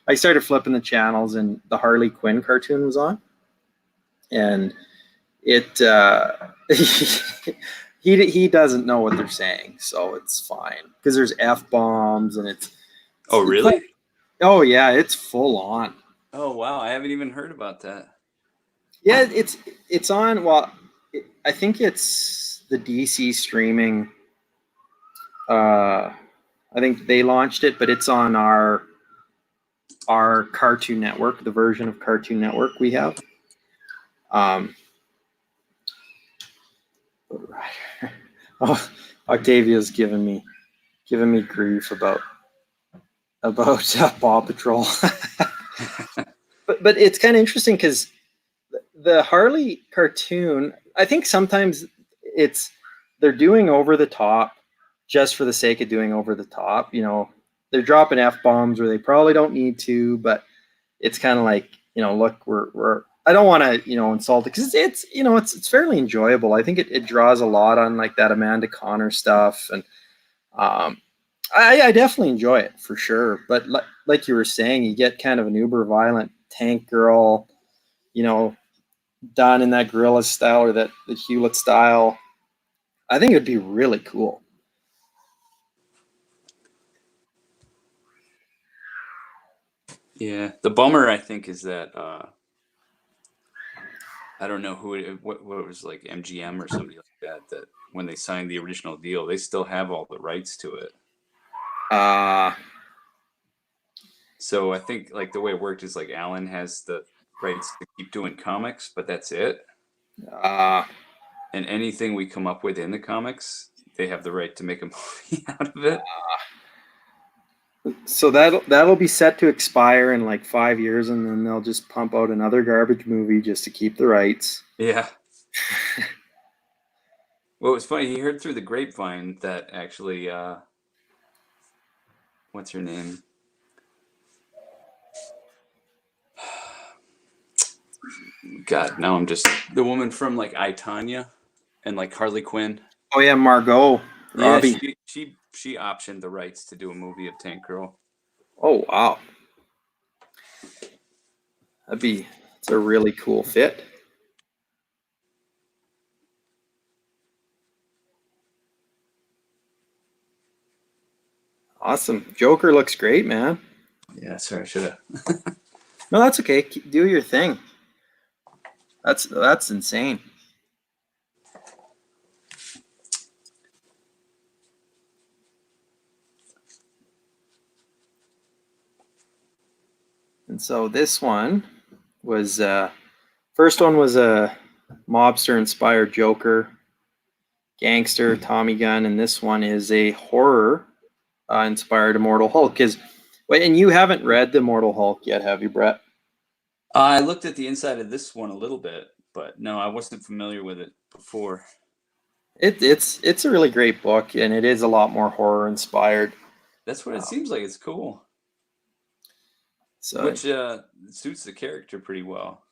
I started flipping the channels, and the Harley Quinn cartoon was on, and it he doesn't know what they're saying, so it's fine because there's f bombs and Oh, it's really? oh yeah, it's full on. Oh, wow. I haven't even heard about that. Yeah, it's on. Well, I think it's the DC streaming. I think they launched it, but it's on our Cartoon Network, the version of Cartoon Network we have. Um, oh, Octavia's giving me grief about Paw Patrol. but it's kind of interesting because the Harley cartoon, I think sometimes it's they're doing over the top just for the sake of doing over the top. They're dropping f bombs where they probably don't need to, but it's kind of like, look, we're I don't want to insult it because it's fairly enjoyable. I think it draws a lot on like that Amanda Connor stuff, and um, I definitely enjoy it for sure. But like you were saying, you get kind of an uber violent Tank Girl, you know, done in that Gorilla style or that the Hewlett style. I think it'd be really cool. Yeah. The bummer, I think, is that I don't know what was like MGM or somebody like that when they signed the original deal, they still have all the rights to it. Uh So I think like the way it worked is like Alan has the rights to keep doing comics, but that's it. uh And anything we come up with in the comics, they have the right to make a movie out of it. so that'll be set to expire in like 5 years, and then they'll just pump out another garbage movie just to keep the rights. Yeah. Well, it was funny. He heard through the grapevine that actually, what's her name? God, now I'm just the woman from like I, Tanya and like Harley Quinn. Oh yeah, Margot Yeah, Robbie. she optioned the rights to do a movie of Tank Girl. Oh wow, it's a really cool fit. Awesome. Joker looks great, man. Yeah, sorry, I should have. No, that's okay. Do your thing. That's insane. And so this one was first one was a mobster inspired Joker, gangster, Tommy gun, and this one is a horror inspired Immortal Hulk. And you haven't read the Immortal Hulk yet, have you, Brett? I looked at the inside of this one a little bit, but no, I wasn't familiar with it before. It's a really great book, and it is a lot more horror inspired. That's what it seems like. It's cool. So Which suits the character pretty well.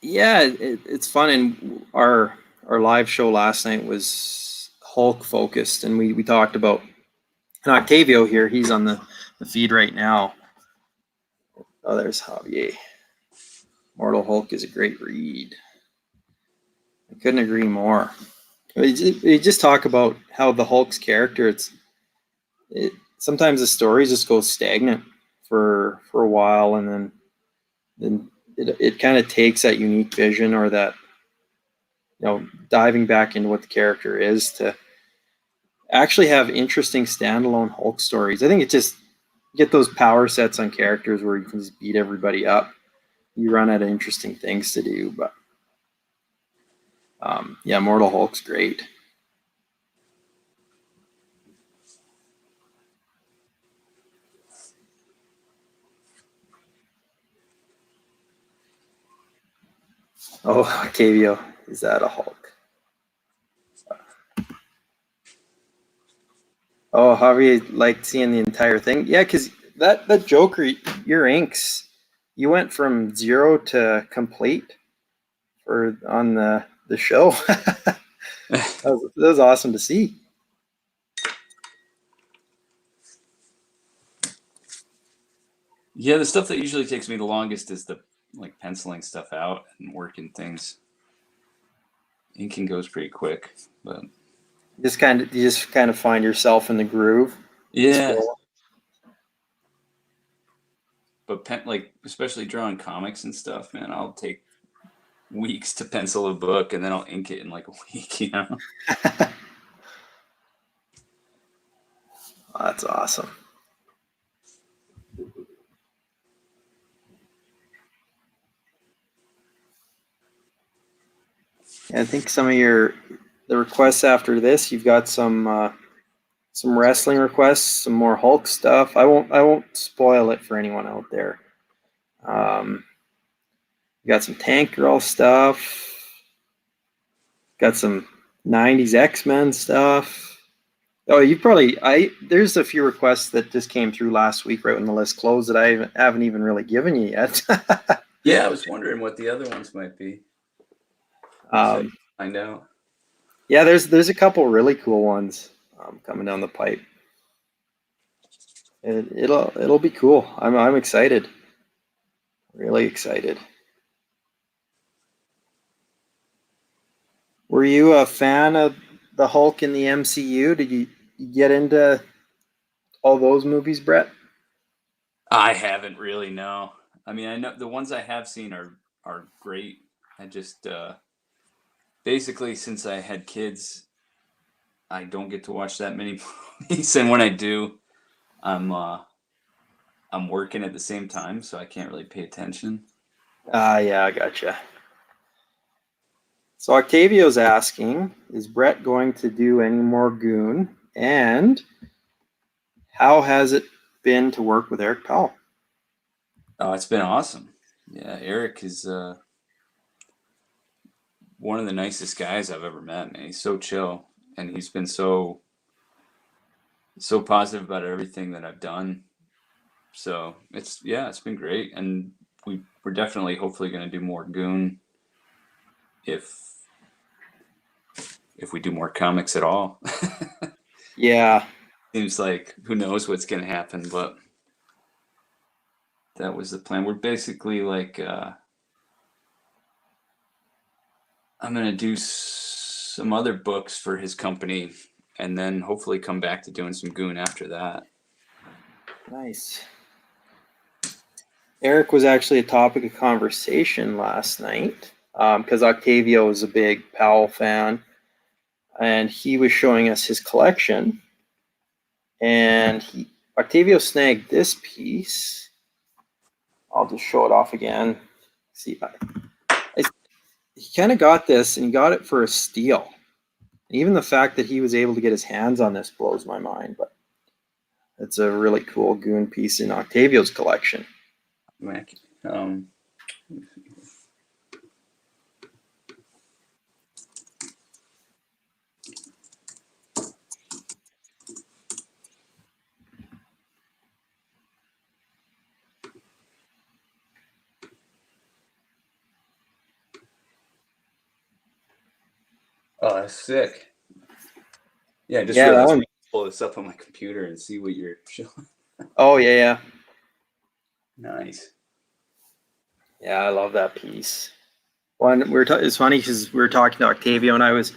yeah, it's fun. And our live show last night was Hulk focused, and we talked about and Octavio here. He's on the feed right now. Oh, there's Javier. Mortal Hulk is a great read. I couldn't agree more. We just talk about how the Hulk's character. Sometimes the stories just go stagnant for a while, and then it kind of takes that unique vision or that diving back into what the character is to actually have interesting standalone Hulk stories. I think it just get those power sets on characters where you can just beat everybody up. You run out of interesting things to do, but yeah, Mortal Hulk's great. Oh, Octavio, is that a Hulk? Oh, Javier liked seeing the entire thing. Yeah, because that Joker, your inks, you went from 0 to complete for on the show. That was awesome to see. Yeah, the stuff that usually takes me the longest is the penciling stuff out and working things. Inking goes pretty quick, but You just kind of find yourself in the groove. yeah. But especially drawing comics and stuff, man, I'll take weeks to pencil a book and then I'll ink it in like a week, you know? Oh, that's awesome. Yeah, I think some of the requests after this, you've got some wrestling requests, some more Hulk stuff. I won't spoil it for anyone out there. You got some Tank Girl stuff. Got some '90s X-Men stuff. Oh, there's a few requests that just came through last week, right when the list closed, that I haven't even really given you yet. Yeah, I was wondering what the other ones might be. Find out. Yeah, there's a couple really cool ones coming down the pipe. It'll be cool. I'm excited. Really excited. Were you a fan of the Hulk in the MCU? Did you get into all those movies, Brett? I haven't really, no. I mean, I know the ones I have seen are great. I just basically, since I had kids, I don't get to watch that many movies, and when I do, I'm working at the same time, so I can't really pay attention. Yeah, I gotcha. So Octavio's asking, is Brett going to do any more Goon? And how has it been to work with Eric Powell? Oh, it's been awesome. Yeah, Eric is one of the nicest guys I've ever met, man. He's so chill, and he's been so positive about everything that I've done. So it's been great, and we're definitely hopefully going to do more Goon if we do more comics at all. Yeah. Seems like who knows what's going to happen, but that was the plan. We're basically like I'm going to do some other books for his company and then hopefully come back to doing some Goon after that. Nice. Eric was actually a topic of conversation last night because Octavio is a big Powell fan, and he was showing us his collection. And Octavio snagged this piece. I'll just show it off again. See, he kind of got this, and he got it for a steal. Even the fact that he was able to get his hands on this blows my mind. But it's a really cool goon piece in Octavio's collection. Oh, that's sick. Yeah, I just Yeah, realized I can pull this up on my computer and see what you're showing. Oh, yeah. Nice. Yeah, I love that piece. Well, it's funny because we were talking to Octavio, and I was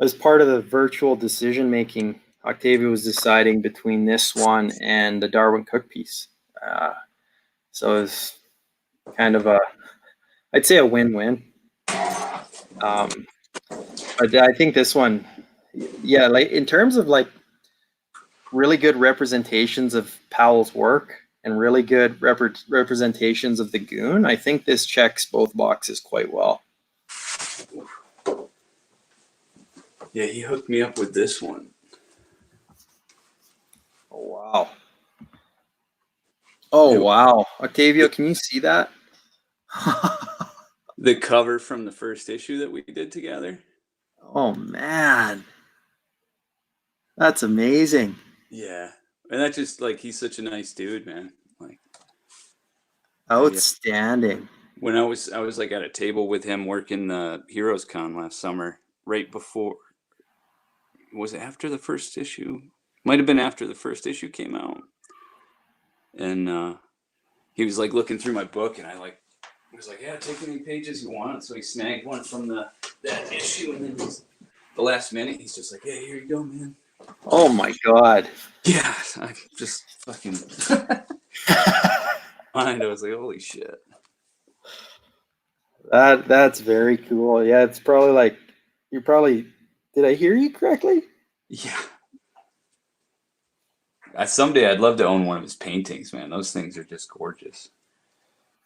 as part of the virtual decision making. Octavio was deciding between this one and the Darwin Cook piece. So it was kind of I'd say a win-win. But I think this one, yeah, like in terms of like really good representations of Powell's work and really good representations of the goon, I think this checks both boxes quite well. Yeah, he hooked me up with this one. Oh, wow. Oh, wow. Octavio, can you see that? The cover from the first issue that we did together. Oh, man. That's amazing. Yeah. And that's just like, he's such a nice dude, man. Like, outstanding. When I was like at a table with him working the Heroes Con last summer, right before, was it after the first issue? Might have been after the first issue came out. And he was like looking through my book, and I was like, yeah, take any pages you want. So he snagged one from that issue, and then the last minute, he's just like, hey, here you go, man. Oh my God. Yeah, I just fucking mind. I was like, holy shit. That's very cool. Yeah, it's probably like did I hear you correctly? Yeah. Someday I'd love to own one of his paintings, man. Those things are just gorgeous.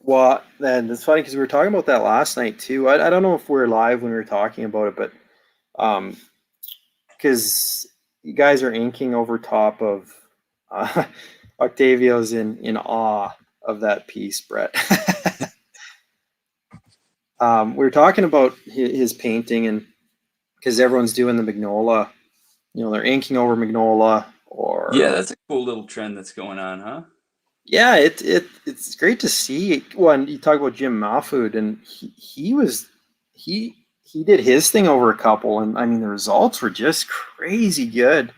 Well, then it's funny because we were talking about that last night too. I don't know if we were live when we were talking about it, but because you guys are inking over top of Octavio's in awe of that piece, Brett. We were talking about his painting, and because everyone's doing the Magnola, they're inking over Magnola, or yeah, that's a cool little trend that's going on, huh? Yeah, it's great to see. When you talk about Jim Mahfood, and he did his thing over a couple, and I mean the results were just crazy good.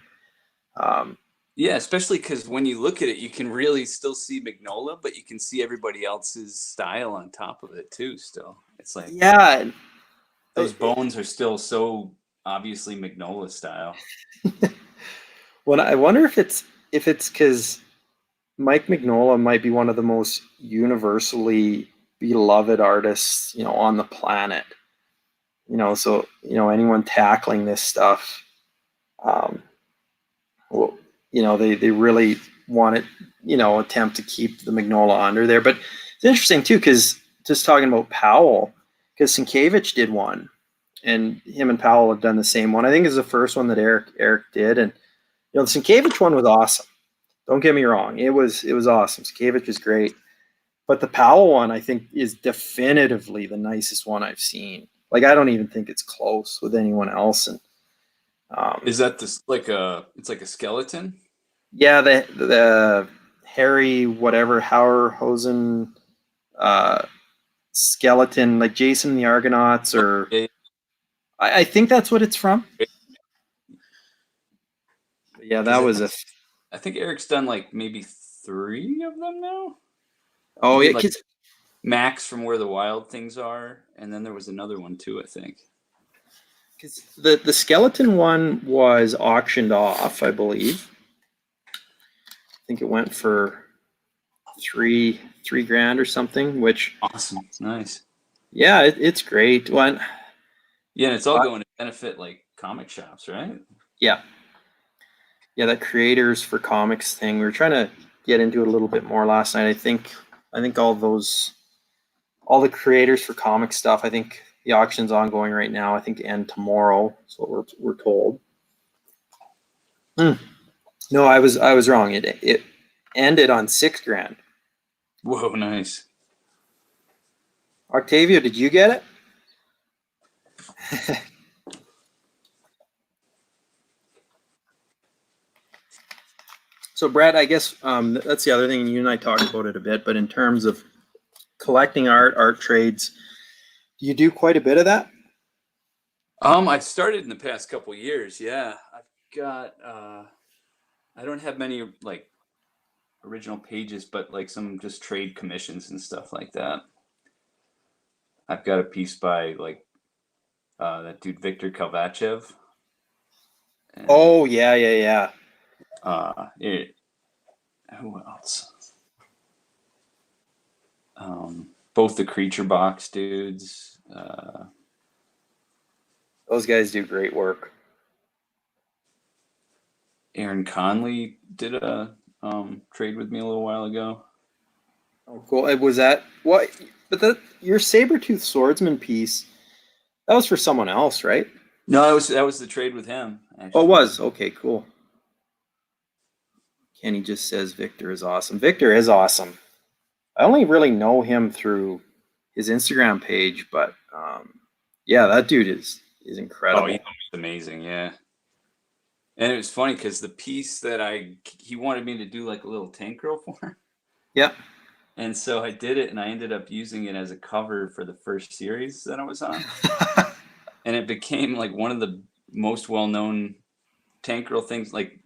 Yeah, especially because when you look at it, you can really still see Magnola, but you can see everybody else's style on top of it too. Still, it's like, yeah, those bones are still so obviously Magnola style. Well, I wonder if it's because Mike Mignola might be one of the most universally beloved artists, on the planet. So anyone tackling this stuff, well, they really want to, attempt to keep the Mignola under there. But it's interesting too, because just talking about Powell, because Sienkiewicz did one, and him and Powell have done the same one. I think is the first one that Eric did, and the Sienkiewicz one was awesome. Don't get me wrong, it was awesome. Sienkiewicz was great, but the Powell one I think is definitively the nicest one I've seen. Like I don't even think it's close with anyone else. And is that it's like a skeleton? Yeah, the Harry whatever Hauerhausen skeleton, like Jason and the Argonauts, or Yeah. I think that's what it's from. Yeah, that was I think Eric's done like maybe 3 of them now. Oh yeah, like Max from Where the Wild Things Are, and then there was another one too, I think. because the skeleton one was auctioned off, I believe. I think it went for three grand or something, which Awesome. Nice. yeah, it's great. One, Yeah, and it's all going to benefit like comic shops, right? yeah, that creators for comics thing. We were trying to get into it a little bit more last night. I think all the creators for comic stuff. I think the auction's ongoing right now. I think end tomorrow. That's what we're told. No, I was wrong. It ended on 6 grand. Whoa, nice. Octavio, did you get it? So, Brad, I guess that's the other thing. You and I talked about it a bit, but in terms of collecting art trades, do you do quite a bit of that? I've started in the past couple years. Yeah, I've got. I don't have many like original pages, but like some just trade commissions and stuff like that. I've got a piece by like that dude Victor Kalvachev. And, Oh yeah. Who else? Both the Creature Box dudes. Those guys do great work. Aaron Conley did a trade with me a little while ago. Oh, cool. Was that what? But your Sabertooth Swordsman piece, that was for someone else, right? No, that was the trade with him. Actually. Oh, it was. Okay, cool. Kenny just says Victor is awesome. Victor is awesome. I only really know him through his Instagram page, but yeah, that dude is incredible. Oh, he's amazing, yeah. And it was funny because the piece that he wanted me to do like a little tank girl for. Yeah. And so I did it, and I ended up using it as a cover for the first series that I was on. And it became like one of the most well-known tank girl things. Like,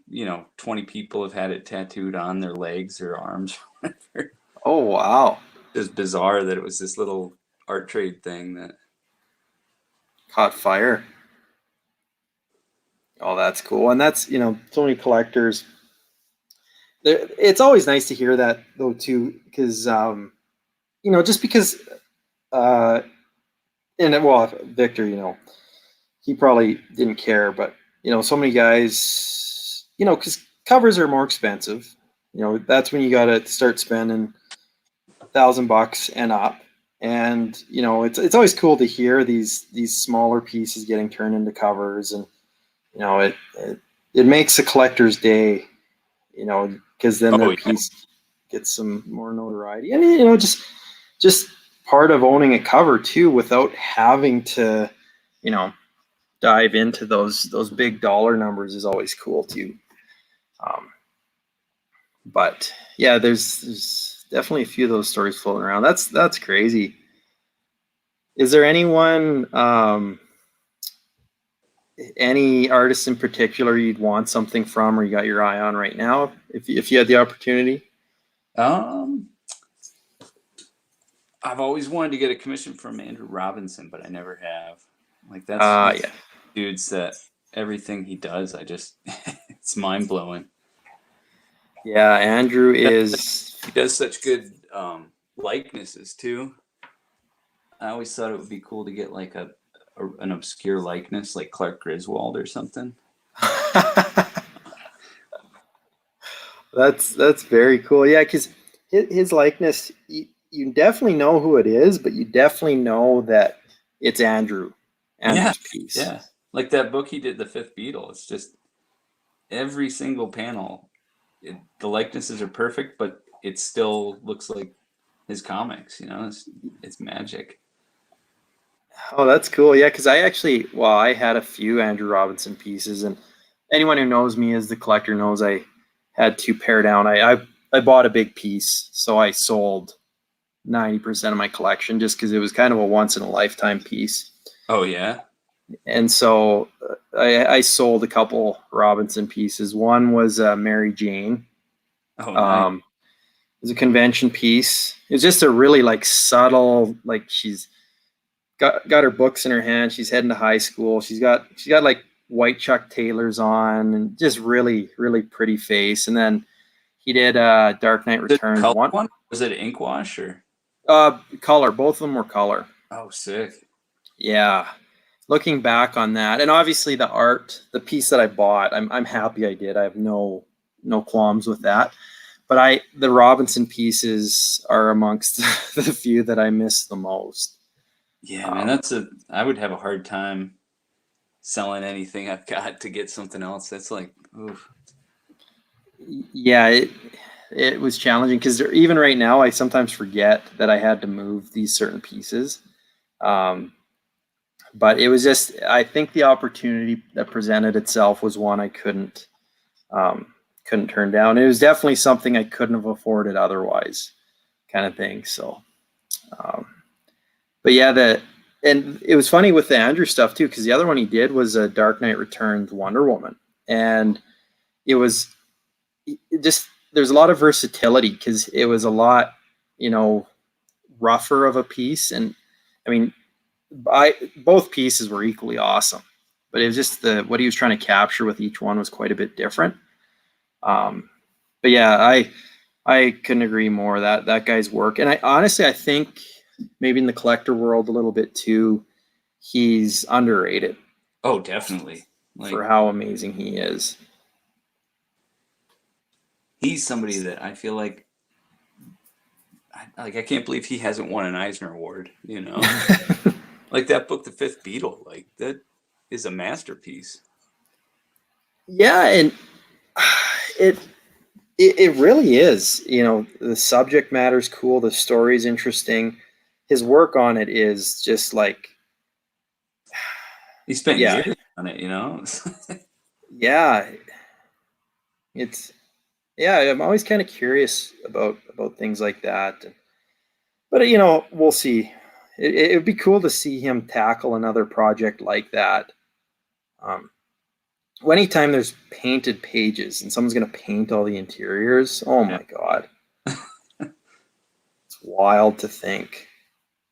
20 people have had it tattooed on their legs or arms or whatever. Oh, wow. It was bizarre that it was this little art trade thing that caught fire. Oh, that's cool. And that's, so many collectors. It's always nice to hear that, though, too, because, just because, Victor, he probably didn't care, but, so many guys, because covers are more expensive. That's when you got to start spending $1,000 and up. And, it's always cool to hear these smaller pieces getting turned into covers, and, it makes a collector's day, because then their piece gets some more notoriety. And, just part of owning a cover too, without having to, dive into those big dollar numbers, is always cool too. But yeah, there's definitely a few of those stories floating around. That's crazy. Is there anyone, any artist in particular you'd want something from, or you got your eye on right now, if you had the opportunity? I've always wanted to get a commission from Andrew Robinson, but I never have. Like that's Yeah. Dudes that everything he does, it's mind blowing. Yeah, Andrew he does such good likenesses too. I always thought it would be cool to get like an obscure likeness, like Clark Griswold or something. That's very cool. Yeah, because his likeness, you definitely know who it is, but you definitely know that it's Andrew's piece. Yeah, like that book he did, The Fifth Beatle. It's just every single panel, the likenesses are perfect, but it still looks like his comics. It's magic. Oh, that's cool. Yeah, because I had a few Andrew Robinson pieces, and anyone who knows me as the collector knows I had to pare down. I bought a big piece, so I sold 90% of my collection just because it was kind of a once in a lifetime piece. Oh yeah. And so I sold a couple Robinson pieces. One was Mary Jane. Oh, nice. It was a convention piece. It was just a really like subtle, like she's got her books in her hand. She's heading to high school. She's got like white Chuck Taylors on, and just really, really pretty face. And then He did Dark Knight The Returns color one. one? Was it ink wash or? Color. Both of them were color. Oh, sick. Yeah. Looking back on that, and obviously the art, the piece that I bought, I'm happy I did. I have no qualms with that. But the Robinson pieces are amongst the few that I miss the most. Yeah, man, I would have a hard time selling anything I've got to get something else. That's like, oof. Yeah, it was challenging because even right now I sometimes forget that I had to move these certain pieces. But it was just, I think the opportunity that presented itself was one I couldn't turn down. It was definitely something I couldn't have afforded otherwise, kind of thing. So, but yeah, and it was funny with the Andrew stuff too, because the other one he did was a Dark Knight Returns Wonder Woman, and it was just, there's a lot of versatility because it was a lot, rougher of a piece, and I mean, both pieces were equally awesome, but it was just what he was trying to capture with each one was quite a bit different. But yeah, I couldn't agree more. That guy's work, and I think maybe in the collector world a little bit too, he's underrated. Oh, definitely. For how amazing he is. He's somebody that I feel like I can't believe he hasn't won an Eisner Award, Like that book, The Fifth Beatle, like that is a masterpiece. Yeah, and it really is. The subject matter's cool, the story's interesting. His work on it is just like, he spent years on it, Yeah. I'm always kind of curious about things like that. But we'll see. It would be cool to see him tackle another project like that. Anytime there's painted pages and someone's going to paint all the interiors, oh my God. It's wild to think.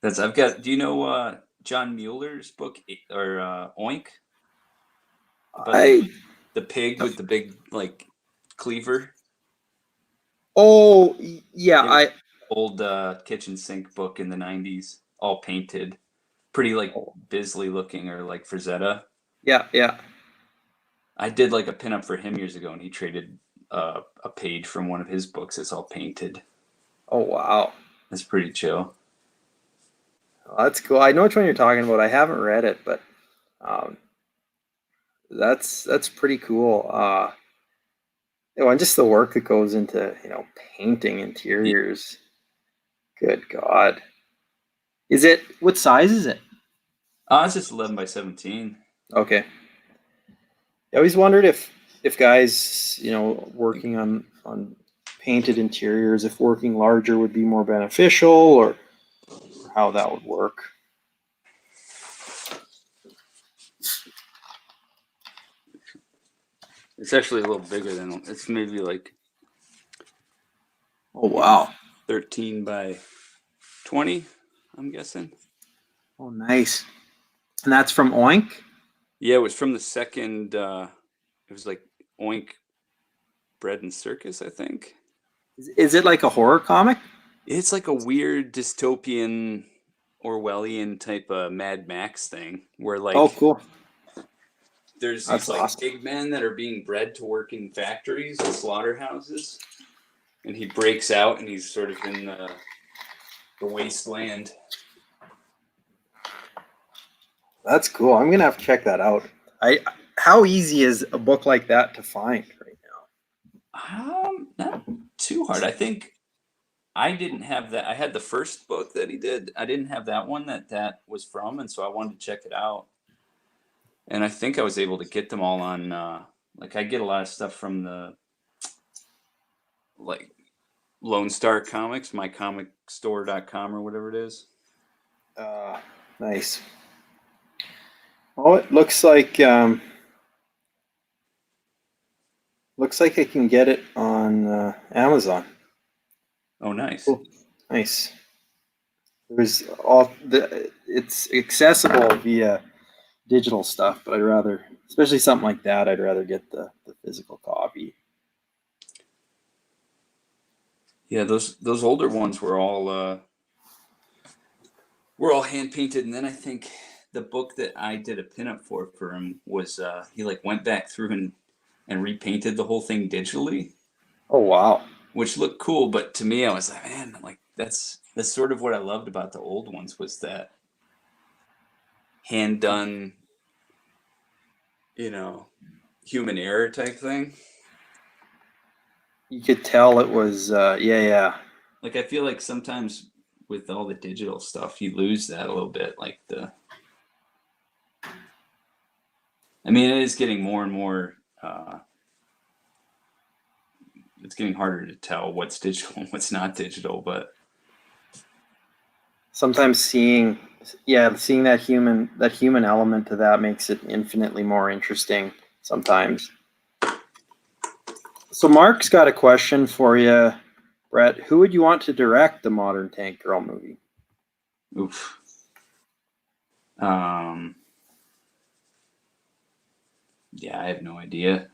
Do you know John Mueller's book or Oink? The pig with the big like cleaver. Oh yeah, old kitchen sink book in the 90s, all painted, pretty like Bisley looking or like Frazetta. Yeah. I did like a pinup for him years ago, and he traded a page from one of his books. It's all painted. Oh wow, that's pretty chill. Oh, that's cool. I know which one you're talking about. I haven't read it, but that's pretty cool. And just the work that goes into painting interiors. Good God, what size is it? It's just 11 by 17. Okay. I always wondered if guys working on painted interiors, if working larger would be more beneficial, or how that would work. It's actually a little bigger than it's maybe like. Oh wow. 13 by 20, I'm guessing. Oh nice. And that's from Oink? Yeah, it was from the second. It was like Oink, Bread and Circus, I think. Is it like a horror comic? It's like a weird dystopian Orwellian type of Mad Max thing where like, oh cool, there's these like big men that are being bred to work in factories and slaughterhouses, and he breaks out and he's sort of in the wasteland. That's cool. I'm gonna have to check that out. How easy is a book like that to find right now? Not too hard. I think I didn't have that. I had the first book that he did. I didn't have that one that was from, and so I wanted to check it out. And I think I was able to get them all on. Like I get a lot of stuff from the like Lone Star Comics, mycomicstore.com or whatever it is. Nice. Oh, it looks like I can get it on Amazon. Oh, nice. Cool. Nice. It's accessible via digital stuff, but especially something like that, I'd rather get the physical copy. Yeah, those older ones were all hand painted, and then I think the book that I did a pinup for him was he like went back through and repainted the whole thing digitally, Oh wow. which looked cool. But to me, I was like, man, like that's sort of what I loved about the old ones was that hand done, human error type thing. You could tell it was yeah. Like I feel like sometimes with all the digital stuff, you lose that a little bit. Like I mean, it is getting more and more. It's getting harder to tell what's digital and what's not digital, but Sometimes seeing that human element to that makes it infinitely more interesting sometimes. So Mark's got a question for you, Brett. Who would you want to direct the modern Tank Girl movie? oof. Yeah, I have no idea.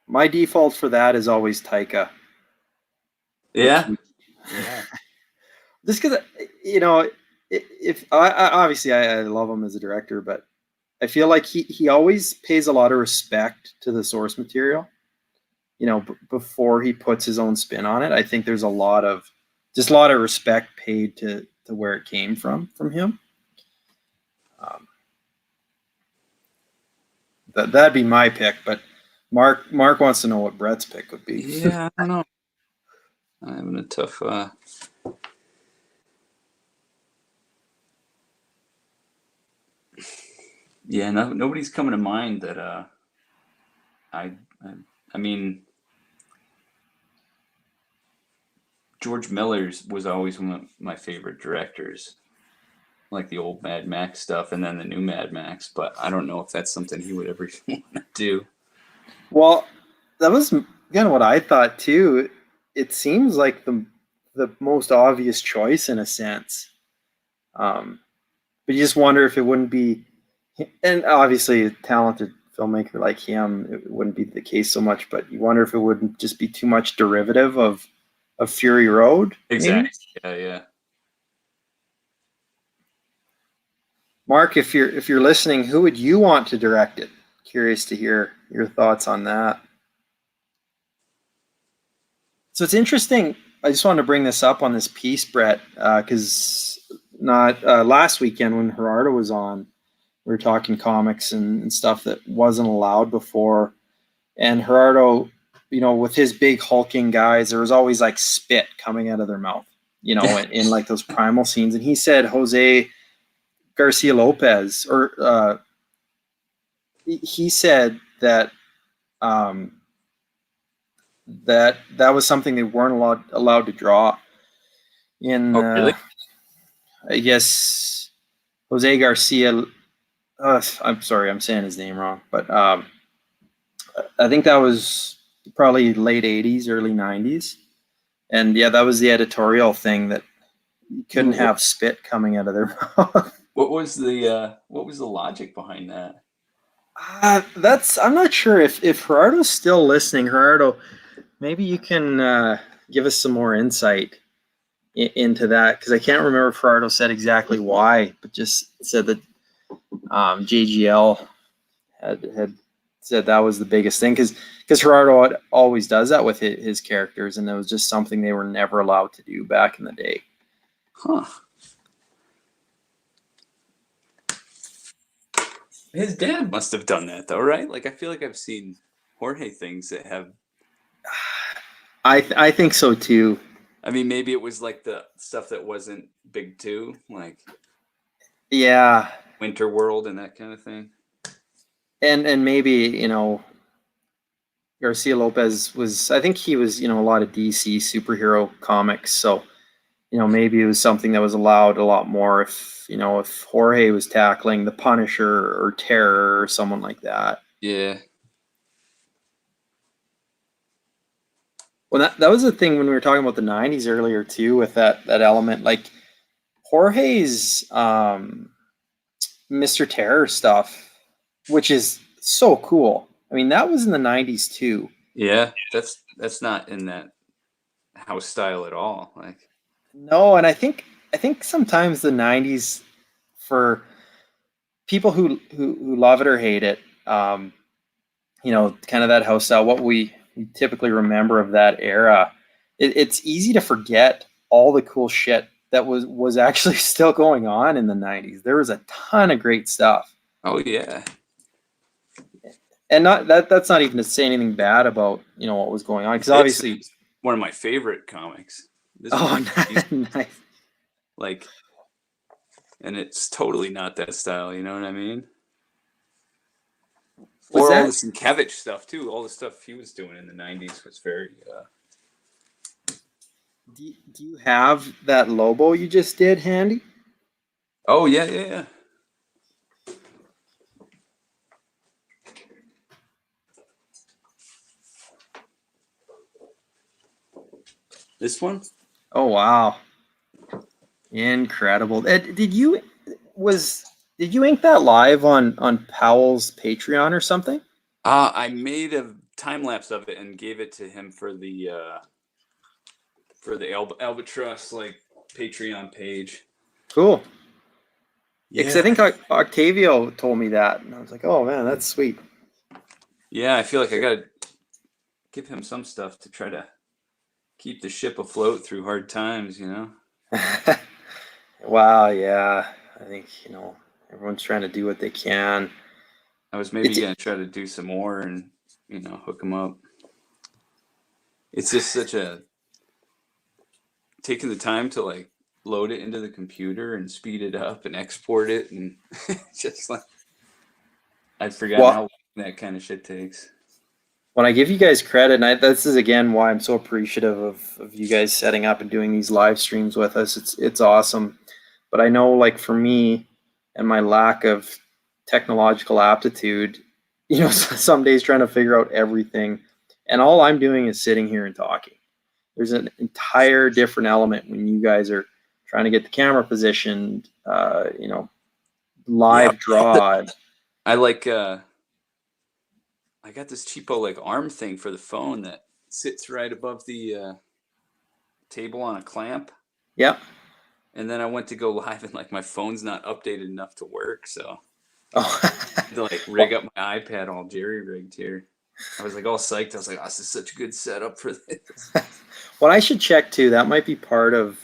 My default for that is always Taika. Yeah. Yeah. Just because, if I obviously I love him as a director, but I feel like he always pays a lot of respect to the source material. Before he puts his own spin on it. I think there's a lot of respect paid to where it came from him. That'd be my pick, but Mark wants to know what Brett's pick would be. Yeah, I don't know. I'm having a tough. Yeah, no, nobody's coming to mind that. I mean, George Miller's was always one of my favorite directors, like the old Mad Max stuff, and then the new Mad Max. But I don't know if that's something he would ever want to do. Well, that was again what I thought too. It seems like the most obvious choice in a sense, but you just wonder if it wouldn't be, and obviously a talented filmmaker like him, it wouldn't be the case so much. But you wonder if it wouldn't just be too much derivative of Fury Road. Exactly. Maybe? Yeah. Mark, if you're listening, who would you want to direct it? Curious to hear your thoughts on that. So it's interesting. I just wanted to bring this up on this piece, Brett, because not last weekend when Gerardo was on, we were talking comics and stuff that wasn't allowed before. And Gerardo, with his big hulking guys, there was always like spit coming out of their mouth, in like those primal scenes. And he said Jose Garcia Lopez, or he said that that was something they weren't allowed to draw in. Oh, really? I guess Jose Garcia. I'm sorry, I'm saying his name wrong, but I think that was probably late '80s, early '90s, and yeah, that was the editorial thing that you couldn't have spit coming out of their mouth. What was the logic behind that? I'm not sure if Gerardo's still listening. Gerardo, maybe you can give us some more insight into that, because I can't remember if Gerardo said exactly why, but just said that JGL had said that was the biggest thing, because Gerardo always does that with his characters, and it was just something they were never allowed to do back in the day. Huh. His dad must have done that though, right? Like I feel like I've seen Jorge things that have. I think so too. I mean, maybe it was like the stuff that wasn't big too, like yeah, Winter World and that kind of thing. And maybe Garcia Lopez was, I think he was, a lot of DC superhero comics, so maybe it was something that was allowed a lot more if Jorge was tackling the Punisher or Terror or someone like that. Yeah. Well, that was the thing when we were talking about the '90s earlier too, with that element, like Jorge's Mr. Terror stuff, which is so cool. I mean, that was in the '90s too, Yeah, that's not in that house style at all. Like, No, and I think sometimes the '90s, for people who love it or hate it, kind of that house style, what we typically remember of that era, it's easy to forget all the cool shit that was actually still going on in the '90s. There was a ton of great stuff, oh yeah, and not that's not even to say anything bad about what was going on, because this obviously. is one of my favorite comics. This was Oh, amazing. nice. Like, and it's totally not that style. You know what I mean? Was Or all the that? Sienkiewicz stuff too. All the stuff he was doing in the '90s was very. Do you have that Lobo you just did handy? Oh yeah, yeah, yeah. This one? Oh wow, incredible! Was did you ink that live on Powell's Patreon or something? I made a time lapse of it and gave it to him for the Albatross like Patreon page. Cool. Because I Yeah, think Octavio told me that, and I was like, oh man, that's sweet. yeah. I feel like I gotta give him some stuff to try to keep the ship afloat through hard times. You know. Wow, yeah. I think everyone's trying to do what they can. I was maybe It's gonna try to do some more and hook him up. It's just such a taking the time to like load it into the computer and speed it up and export it and just like I'd forgotten how well, long that kind of shit takes. when I give you guys credit, and this is again why I'm so appreciative of you guys setting up and doing these live streams with us. It's awesome. But I know, like, for me and my lack of technological aptitude, some days trying to figure out everything, and all I'm doing is sitting here and talking. There's an entire different element when you guys are trying to get the camera positioned, Yeah, live draw. I like I got this cheapo like arm thing for the phone that sits right above the table on a clamp. Yeah. And then I went to go live and like my phone's not updated enough to work, so Oh. I had to like rig up my iPad all jerry rigged here. I was like all psyched. I was like, oh, this is such a good setup for this. What I should check too, that might be part of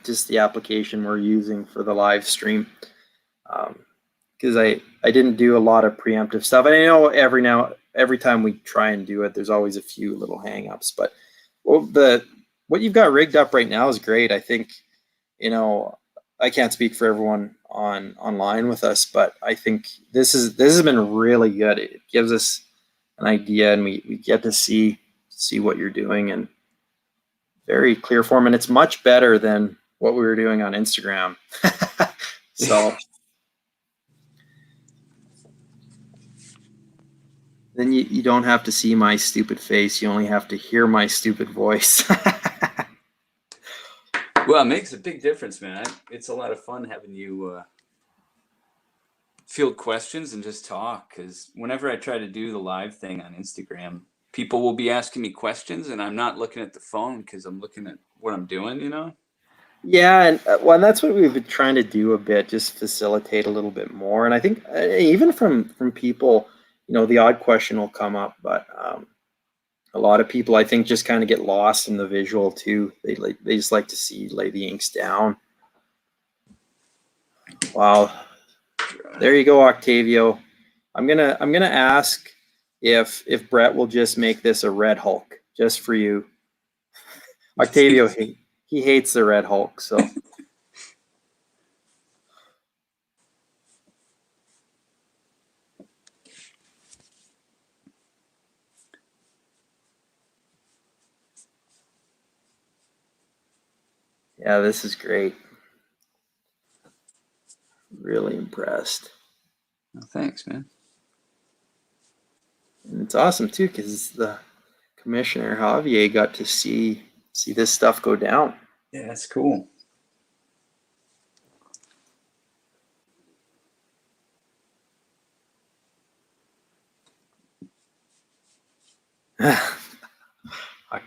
just the application we're using for the live stream. Because I didn't do a lot of preemptive stuff. And I know every time we try and do it, there's always a few little hangups. But what you've got rigged up right now is great. I think, I can't speak for everyone online with us, but I think this has been really good. It gives us an idea, and we get to see what you're doing in very clear form, and it's much better than what we were doing on Instagram. So then you don't have to see my stupid face. You only have to hear my stupid voice. Well, it makes a big difference, man. It's a lot of fun having you field questions and just talk. Because whenever I try to do the live thing on Instagram, people will be asking me questions, and I'm not looking at the phone because I'm looking at what I'm doing. You know? Yeah, and that's what we've been trying to do a bit, just facilitate a little bit more. And I think even from people, the odd question will come up, but a lot of people, I think, just kind of get lost in the visual too. They just like to lay the inks down. Wow, there you go, Octavio. I'm gonna ask if Brett will just make this a Red Hulk just for you. Octavio, he hates the Red Hulk, so. Yeah, this is great. Really impressed. Oh, thanks, man. And it's awesome too, because the commissioner Javier got to see this stuff go down. Yeah, that's cool.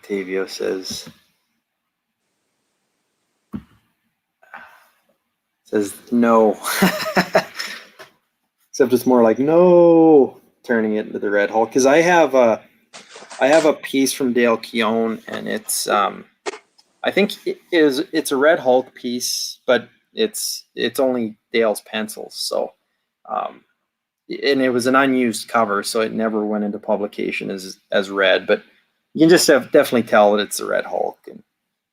Octavio says. Says no. Except it's more like no, turning it into the Red Hulk. Because I have a piece from Dale Keown, and it's I think it's a Red Hulk piece, but it's only Dale's pencils. So and it was an unused cover, so it never went into publication as Red. But you can just definitely tell that it's the Red Hulk, and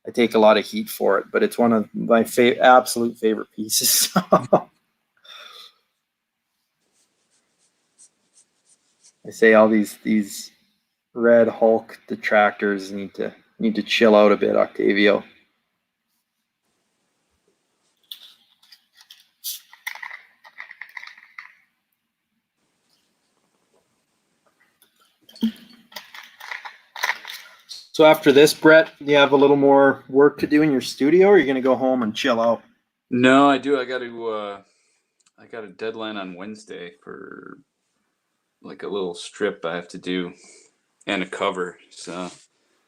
I take a lot of heat for it. But it's one of my absolute favorite pieces. I say all these Red Hulk detractors need to chill out a bit, Octavio. So after this, Brett, you have a little more work to do in your studio, or are you going to go home and chill out? No, I do. I got to. I got a deadline on Wednesday for like a little strip I have to do and a cover. So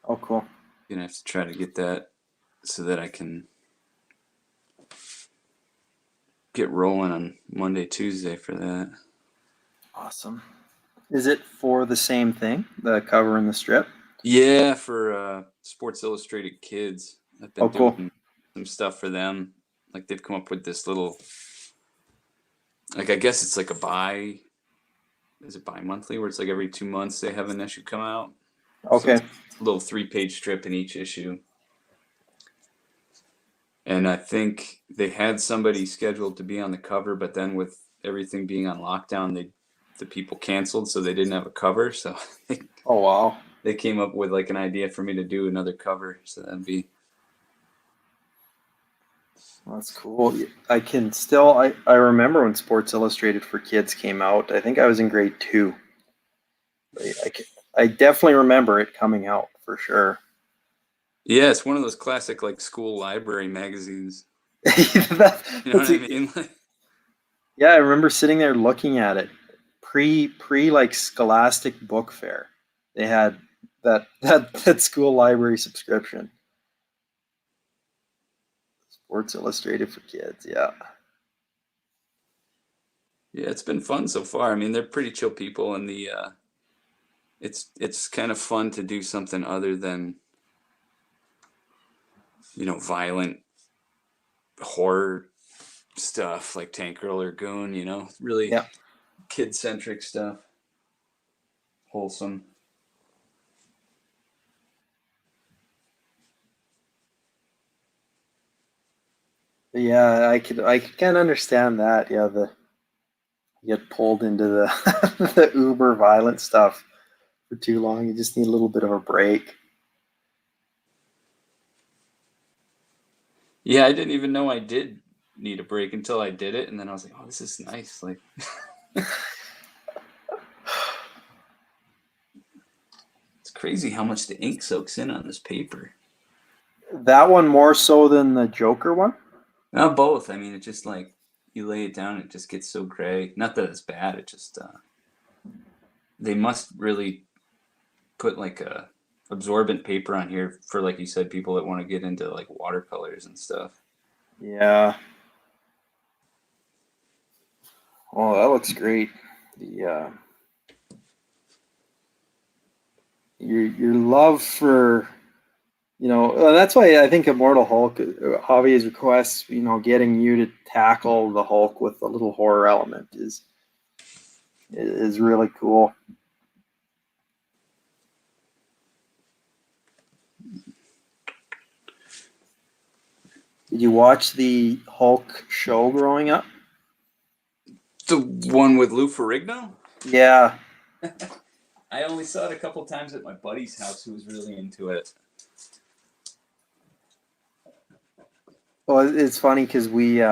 Oh, cool. gonna have to try to get that so that I can get rolling on Monday, Tuesday for that. Awesome. Is it for the same thing, the cover and the strip? Yeah, for Sports Illustrated Kids. I've been cool. doing some stuff for them. Like they've come up with this little, like I guess it's like is it bi-monthly where it's like every 2 months they have an issue come out. Okay. So it's a little 3-page strip in each issue. And I think they had somebody scheduled to be on the cover, but then with everything being on lockdown, the people canceled, so they didn't have a cover. So Oh, wow. they came up with like an idea for me to do another cover. So that'd be. That's cool. I remember when Sports Illustrated for Kids came out. I think I was in grade 2. I definitely remember it coming out for sure. Yeah, it's one of those classic like school library magazines. That, You know what I mean? yeah, I remember sitting there looking at it pre like Scholastic Book Fair. They had that school library subscription. Sports Illustrated for Kids, yeah. Yeah, it's been fun so far. I mean, they're pretty chill people, and it's kind of fun to do something other than violent horror stuff like Tank Girl or Goon. Really Yeah. kid-centric stuff, wholesome. Yeah, I could kind of understand that. Yeah, you get pulled into the the uber violent stuff for too long. You just need a little bit of a break. Yeah, I didn't even know I did need a break until I did it, and then I was like, "Oh, this is nice." Like, it's crazy how much the ink soaks in on this paper. That one more so than the Joker one? Not both. I mean, it just like you lay it down, it just gets so gray. Not that it's bad. It just they must really put like a absorbent paper on here for, like you said, people that want to get into like watercolors and stuff. Yeah. Oh, that looks great. The your love for that's why I think Immortal Hulk, Javier's request, getting you to tackle the Hulk with a little horror element is really cool. Did you watch the Hulk show growing up? The one with Lou Ferrigno? Yeah. I only saw it a couple times at my buddy's house who was really into it. Well, it's funny because we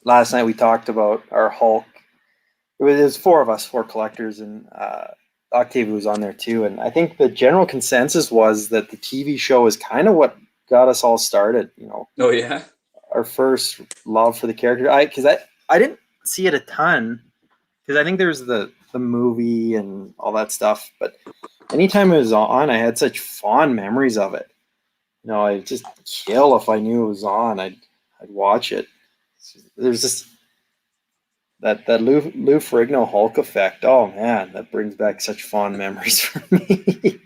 last night we talked about our Hulk. It was 4 of us, 4 collectors, and Octavia was on there too. And I think the general consensus was that the TV show is kind of what got us all started. Oh yeah. Our first love for the character. I didn't see it a ton because I think there's the movie and all that stuff, but anytime it was on, I had such fond memories of it. You know, I'd just kill if I knew it was on. I'd watch it. There's just that Lou Ferrigno Hulk effect. Oh man, that brings back such fond memories for me.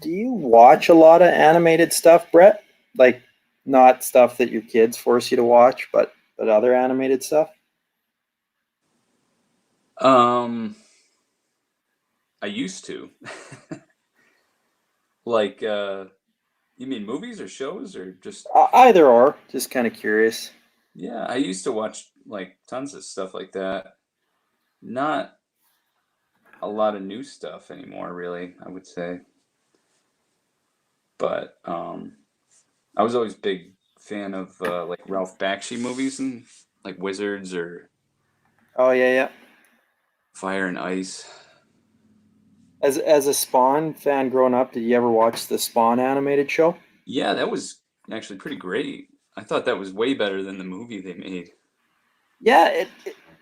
Do you watch a lot of animated stuff, Brett? Like not stuff that your kids force you to watch, but other animated stuff? I used to. Like, you mean movies or shows or just? Either or. Just kind of curious. Yeah, I used to watch like tons of stuff like that. Not a lot of new stuff anymore, really, I would say. But I was always a big fan of like Ralph Bakshi movies and like Wizards or Oh yeah, yeah. Fire and Ice. As a Spawn fan growing up, did you ever watch the Spawn animated show? Yeah, that was actually pretty great. I thought that was way better than the movie they made. Yeah,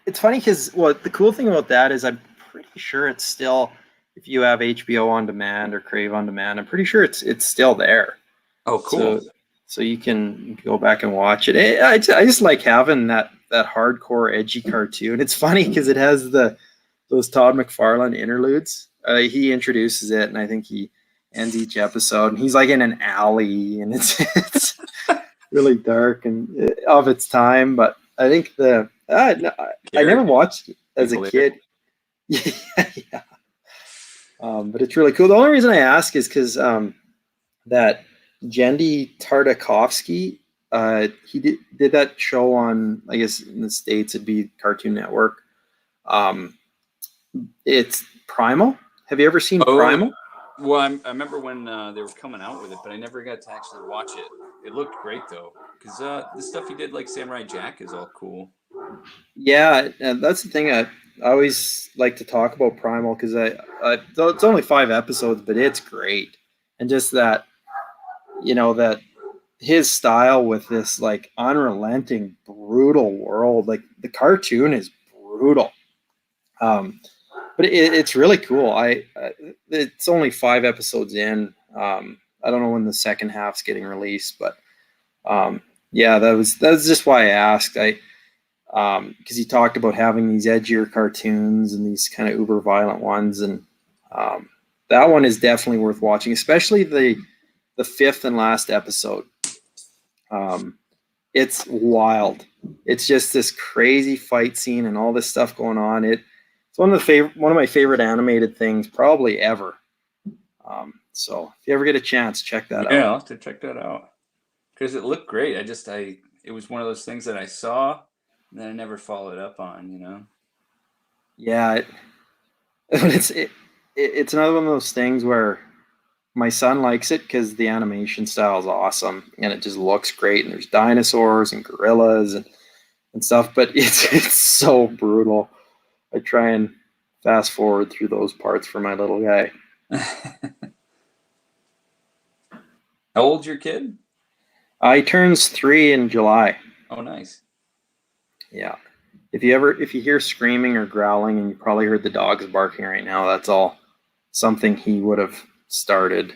it's funny because the cool thing about that is I'm pretty sure it's still, if you have HBO on demand or Crave on demand, I'm pretty sure it's still there. Oh, So cool. so you can go back and watch it. I just like having that hardcore edgy cartoon. It's funny because it has those Todd McFarlane interludes. He introduces it, and I think he ends each episode. And he's like in an alley, and it's really dark and of its time. But I think no, I never Characters watched it be as a hilarious. kid. Yeah, yeah. But it's really cool. The only reason I ask is because that Jendi Tartakovsky, he did that show on, I guess in the States it'd be Cartoon Network. Um, it's Primal. Have you ever seen Oh, Primal? well, I remember when they were coming out with it, but I never got to actually watch it. It looked great though, because the stuff he did, like Samurai Jack, is all cool. Yeah, and that's the thing. I always like to talk about Primal because though it's only 5 episodes, but it's great. And just that, that his style with this like unrelenting, brutal world. Like the cartoon is brutal. Um, but it's really cool. It's only 5 episodes in. I don't know when the second half's getting released, but yeah, that's just why I asked. Because he talked about having these edgier cartoons and these kind of uber violent ones, and um, that one is definitely worth watching, especially the fifth and last episode. Um, it's wild. It's just this crazy fight scene and all this stuff going on. It's one of my favorite animated things probably ever. So if you ever get a chance, check that Yeah, out. I'll have to check that out because it looked great. It was one of those things that I saw and then I never followed up on. Yeah, it's another one of those things where my son likes it because the animation style is awesome and it just looks great, and there's dinosaurs and gorillas and stuff, but it's so brutal. I try and fast forward through those parts for my little guy. How old's your kid? He turns 3 in July. Oh, nice. Yeah. If you hear screaming or growling, and you probably heard the dogs barking right now, that's all something he would have started.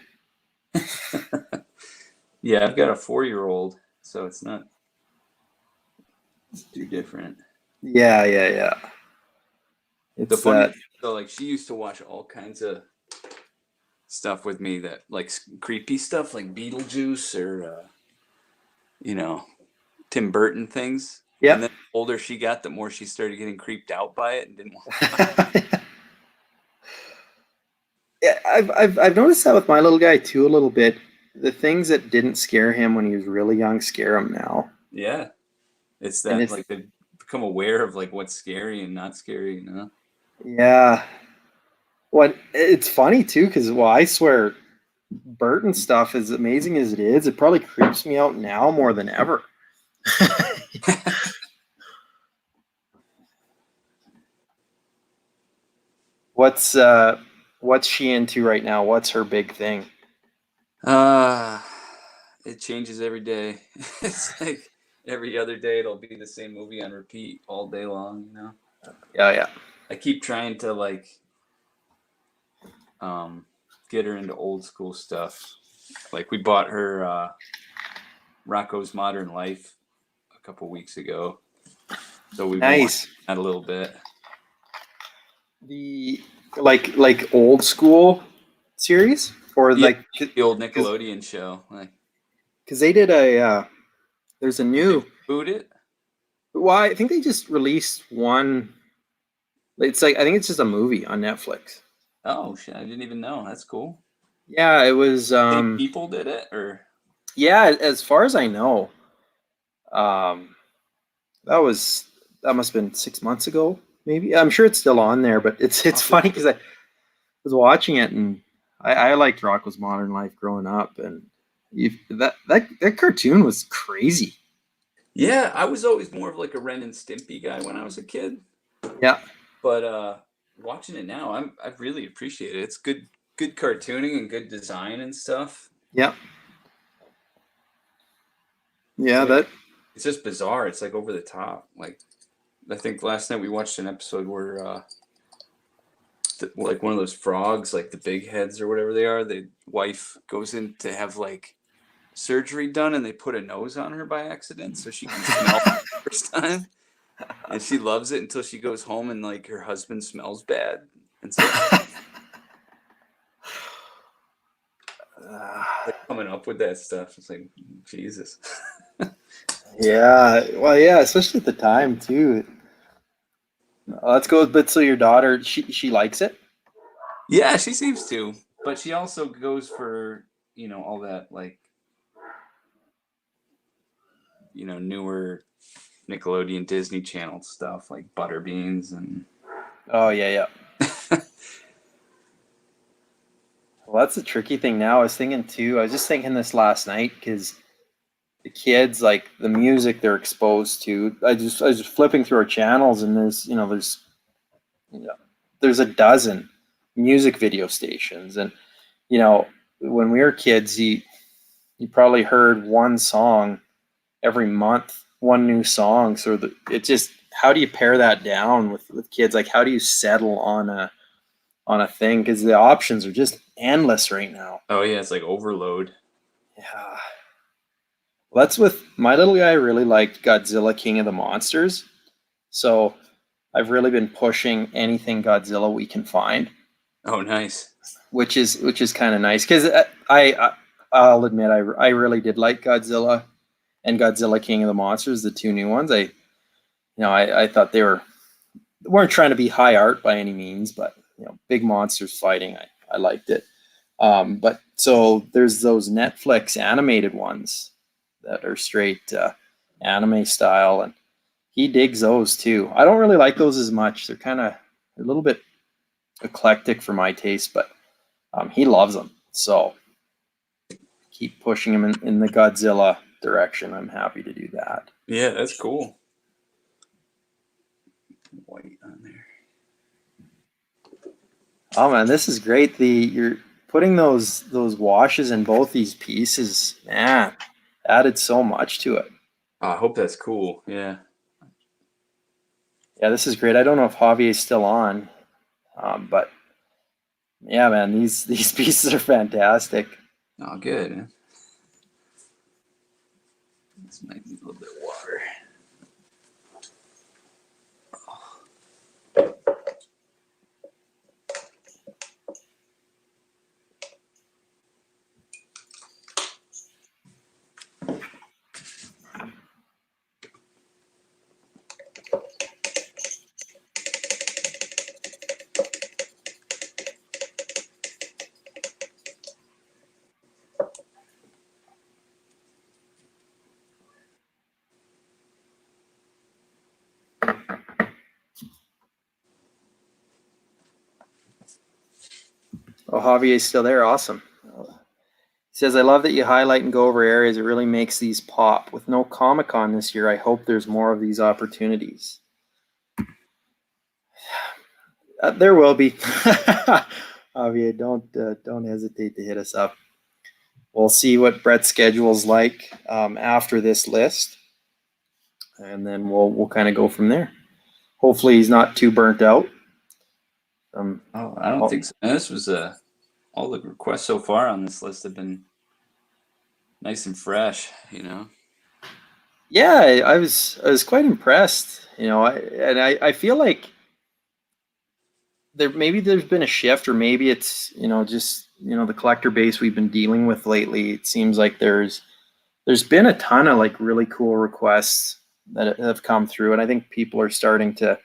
Yeah, I've got a 4-year-old, so it's not too different. Yeah, yeah, yeah. The It's funny that. thing, so like she used to watch all kinds of stuff with me that like creepy stuff like Beetlejuice or you know, Tim Burton things. And Yep. then the older she got, the more she started getting creeped out by it and didn't want. Yeah, I've noticed that with my little guy too a little bit. The things that didn't scare him when he was really young scare him now. Yeah, it's And that it's like they become aware of like what's scary and not scary. You know? yeah. What it's funny too, because well, I swear Burton stuff, as amazing as it is, it probably creeps me out now more than ever. What's what's she into right now? What's her big thing? Uh it changes every day. It's like every other day it'll be the same movie on repeat all day long. You know? Yeah, yeah. I keep trying to like um get her into old school stuff. Like we bought her Rocco's Modern Life a couple weeks ago, so we've been watching Nice. that a little bit. The like old school series or Yeah, like the old Nickelodeon show. Like, because they did a there's a did they new reboot it? well I think they just released one. It's like I think it's just a movie on Netflix. Oh shit! I didn't even know. That's cool. Yeah, it was Same people did it, or yeah, as far as I know. Um that was that must have been 6 months ago, maybe. I'm sure it's still on there, but it's I'll funny because I was watching it and I liked Rocco's Modern Life growing up, and that cartoon was crazy. yeah, I was always more of like a Ren and Stimpy guy when I was a kid, Yeah, but watching it now, I really appreciate it. It's good cartooning and good design and stuff. yeah, It's yeah. like That it's just bizarre. It's like over the top. Like I think last night we watched an episode where like one of those frogs, like the big heads or whatever they are. The wife goes in to have like surgery done, and they put a nose on her by accident so she can smell for the first time, and she loves it until she goes home and like her husband smells bad, and so like coming up with that stuff. It's like Jesus. yeah, well, yeah, especially at the time too. Let's go. But so your daughter, she likes it. Yeah, she seems to, but she also goes for all that like newer Nickelodeon Disney Channel stuff like Butterbeans and Oh yeah, yeah. Well, that's the tricky thing now. I was thinking too. I was just thinking this last night because the kids like the music they're exposed to. I was just flipping through our channels and you know, there's a dozen music video stations, and you know when we were kids, you probably heard one song every month, one new song. So it just how do you pare that down with kids? Like how do you settle on a thing? Because the options are just endless right now. oh yeah, it's like overload. Yeah. Well, that's with my little guy really liked Godzilla King of the Monsters. So I've really been pushing anything Godzilla we can find, Oh nice. which is kind of nice because I'll admit I really did like Godzilla and Godzilla King of the Monsters, the two new ones. I thought weren't trying to be high art by any means, but big monsters fighting. I liked it. But so there's those Netflix animated ones that are straight anime style, and he digs those too. I don't really like those as much. They're kind of a little bit eclectic for my taste, but he loves them. So keep pushing him in the Godzilla direction. I'm happy to do that. Yeah, that's cool. White on there. Oh man, this is great. You're putting those washes in both these pieces, man, added so much to it. Oh, I hope that's cool. Yeah. Yeah, this is great. I don't know if Javier's still on, but yeah, man, these pieces are fantastic. Oh, good. This might need a little bit of water. Oh, Javier's still there. Awesome. He says, I love that you highlight and go over areas. It really makes these pop. With no Comic-Con this year, I hope there's more of these opportunities. There will be. Javier, don't hesitate to hit us up. We'll see what Brett's schedule's like after this list, and then we'll kind of go from there. Hopefully, he's not too burnt out. I don't think so. This was all the requests so far on this list have been nice and fresh, you know. Yeah, I was quite impressed, you know, I feel like there's been a shift, or maybe it's, you know, just, you know, the collector base we've been dealing with lately. It seems like there's been a ton of like really cool requests that have come through, and I think people are starting to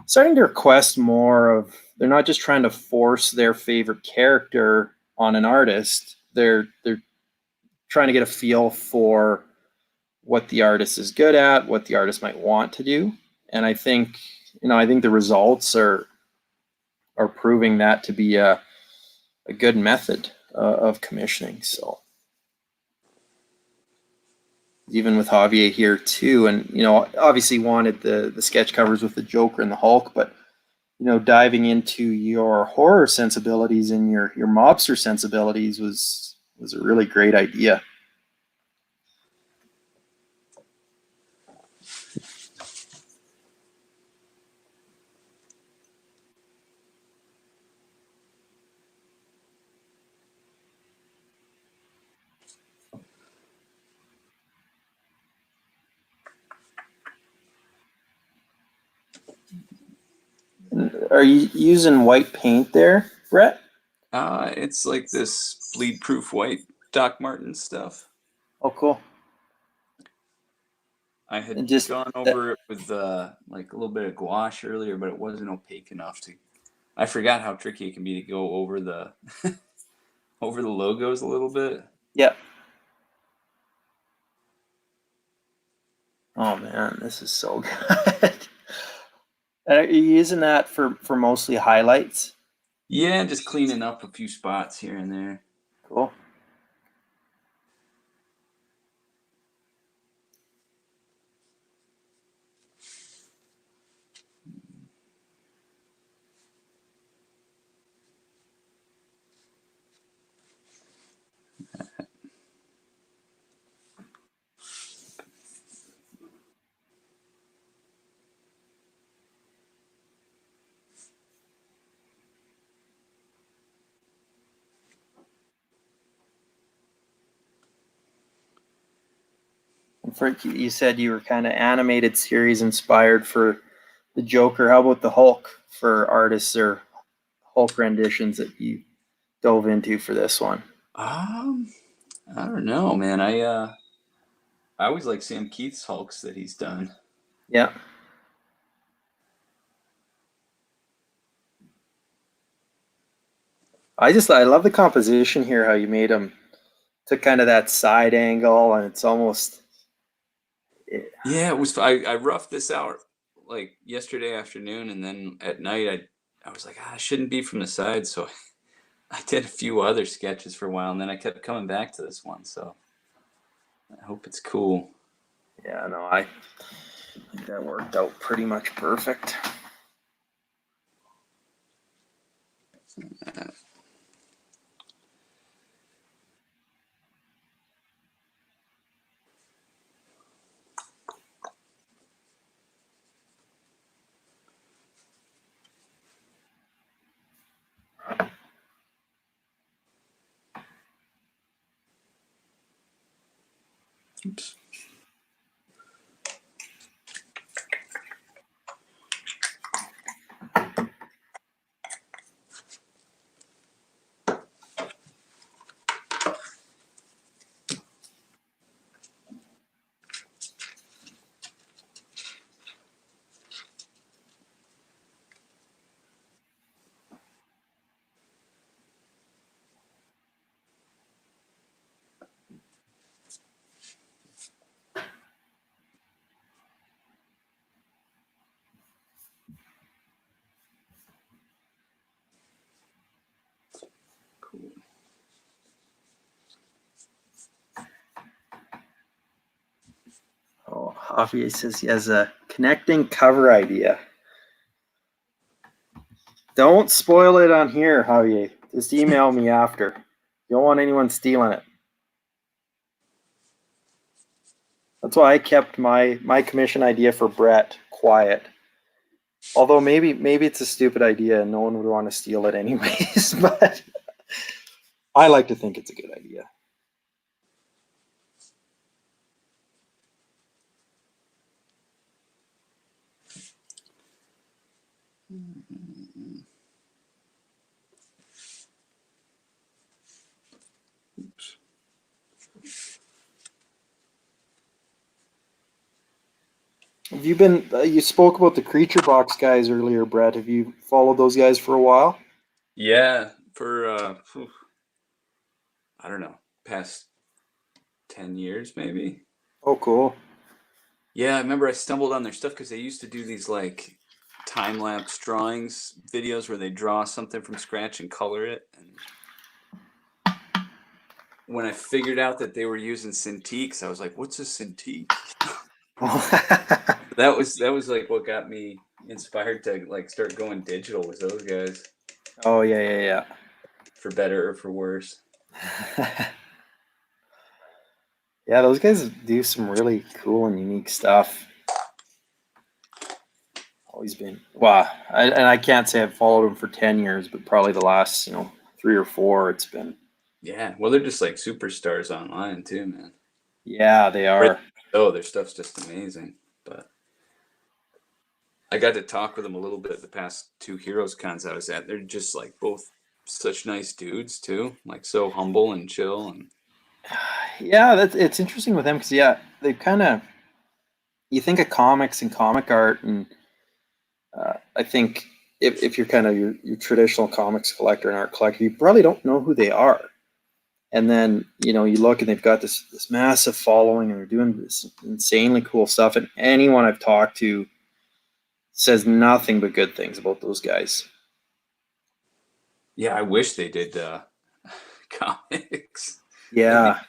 request more of. They're not just trying to force their favorite character on an artist. They're trying to get a feel for what the artist is good at, what the artist might want to do. And I think, you know, I think the results are proving that to be a good method of commissioning. So even with Javier here too, and, you know, obviously wanted the sketch covers with the Joker and the Hulk, but, you know, diving into your horror sensibilities and your mobster sensibilities was a really great idea. Are you using white paint there, Brett? It's like this bleed-proof white Doc Martens stuff. Oh, cool. I had And just gone over it with like a little bit of gouache earlier, but it wasn't opaque enough to. I forgot how tricky it can be to go over the over the logos a little bit. yeah. Oh man, this is so good. Are you using that for mostly highlights? Yeah, just cleaning up a few spots here and there. Cool. And Frank, you said you were kind of animated series inspired for the Joker. How about the Hulk for artists or Hulk renditions that you dove into for this one? I don't know, man. I always like Sam Keith's Hulks that he's done. Yeah. I love the composition here, how you made them to kind of that side angle, and it's almost. Yeah, it was. I roughed this out like yesterday afternoon, and then at night I was like, I shouldn't be from the side, so I did a few other sketches for a while, and then I kept coming back to this one. So I hope it's cool. Yeah, no, I think that worked out pretty much perfect. Oops. Javier says he has a connecting cover idea. Don't spoil it on here, Javier. Just email me after. You don't want anyone stealing it. That's why I kept my commission idea for Brett quiet. Although maybe it's a stupid idea and no one would want to steal it anyways, but I like to think it's a good idea. Oops. Have you been, you spoke about the Creature Box guys earlier, Brett. Have you followed those guys for a while? Yeah, for I don't know, past 10 years maybe. Oh, cool. Yeah, I remember I stumbled on their stuff because they used to do these like time-lapse drawings videos where they draw something from scratch and color it. And when I figured out that they were using Cintiqs, I was like, what's a Cintiq? That was like what got me inspired to like start going digital, was those guys. Oh, yeah. For better or for worse. Yeah, those guys do some really cool and unique stuff. Always been, wow. And I can't say I've followed them for 10 years, but probably the last, 3 or 4, it's been. Yeah, well, they're just like superstars online too, man. Yeah, they are. Oh, their stuff's just amazing. But I got to talk with them a little bit the past 2 Heroes cons I was at. They're just like both such nice dudes too, like so humble and chill. And Yeah, it's interesting with them because they kind of, you think of comics and comic art, and I think if you're kind of your traditional comics collector and art collector, you probably don't know who they are. And then you look and they've got this massive following, and they're doing this insanely cool stuff. And anyone I've talked to says nothing but good things about those guys. yeah, I wish they did comics. Yeah.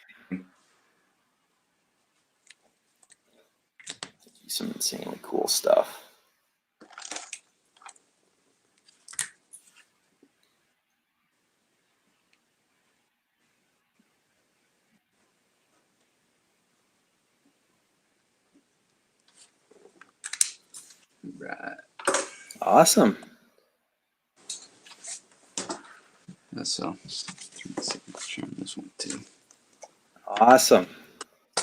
Some insanely cool stuff. Right. Awesome. So signature on this one too. Awesome.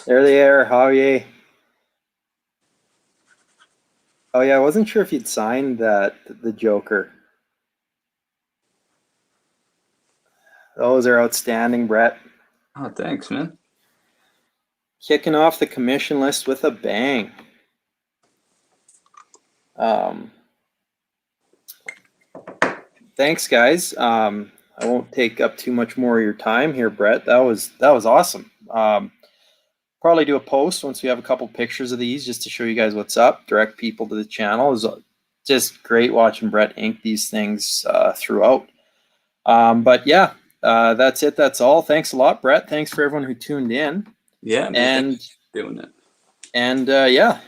There they are, Javier. Oh yeah, I wasn't sure if you'd signed the Joker. Those are outstanding, Brett. Oh, thanks, man. Kicking off the commission list with a bang. Thanks, guys. I won't take up too much more of your time here, Brett. That was awesome. Probably do a post once we have a couple pictures of these just to show you guys what's up. Direct people to the channel. It was just great watching Brett ink these things throughout. But yeah, that's it. That's all. Thanks a lot, Brett. Thanks for everyone who tuned in. Yeah, man, thanks for doing it. And yeah,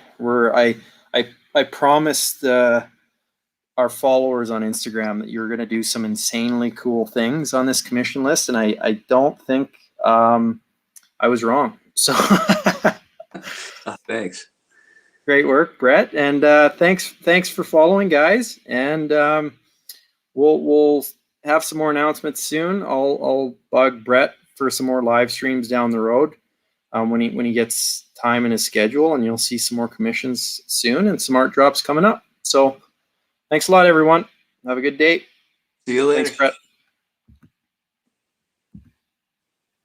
I promised our followers on Instagram that you're going to do some insanely cool things on this commission list, and I don't think I was wrong. So thanks. Great work, Brett, and thanks for following, guys. And we'll have some more announcements soon. I'll bug Brett for some more live streams down the road when he gets time in his schedule, and you'll see some more commissions soon and some art drops coming up. So thanks a lot, everyone. Have a good day. See you later. Thanks, Brett.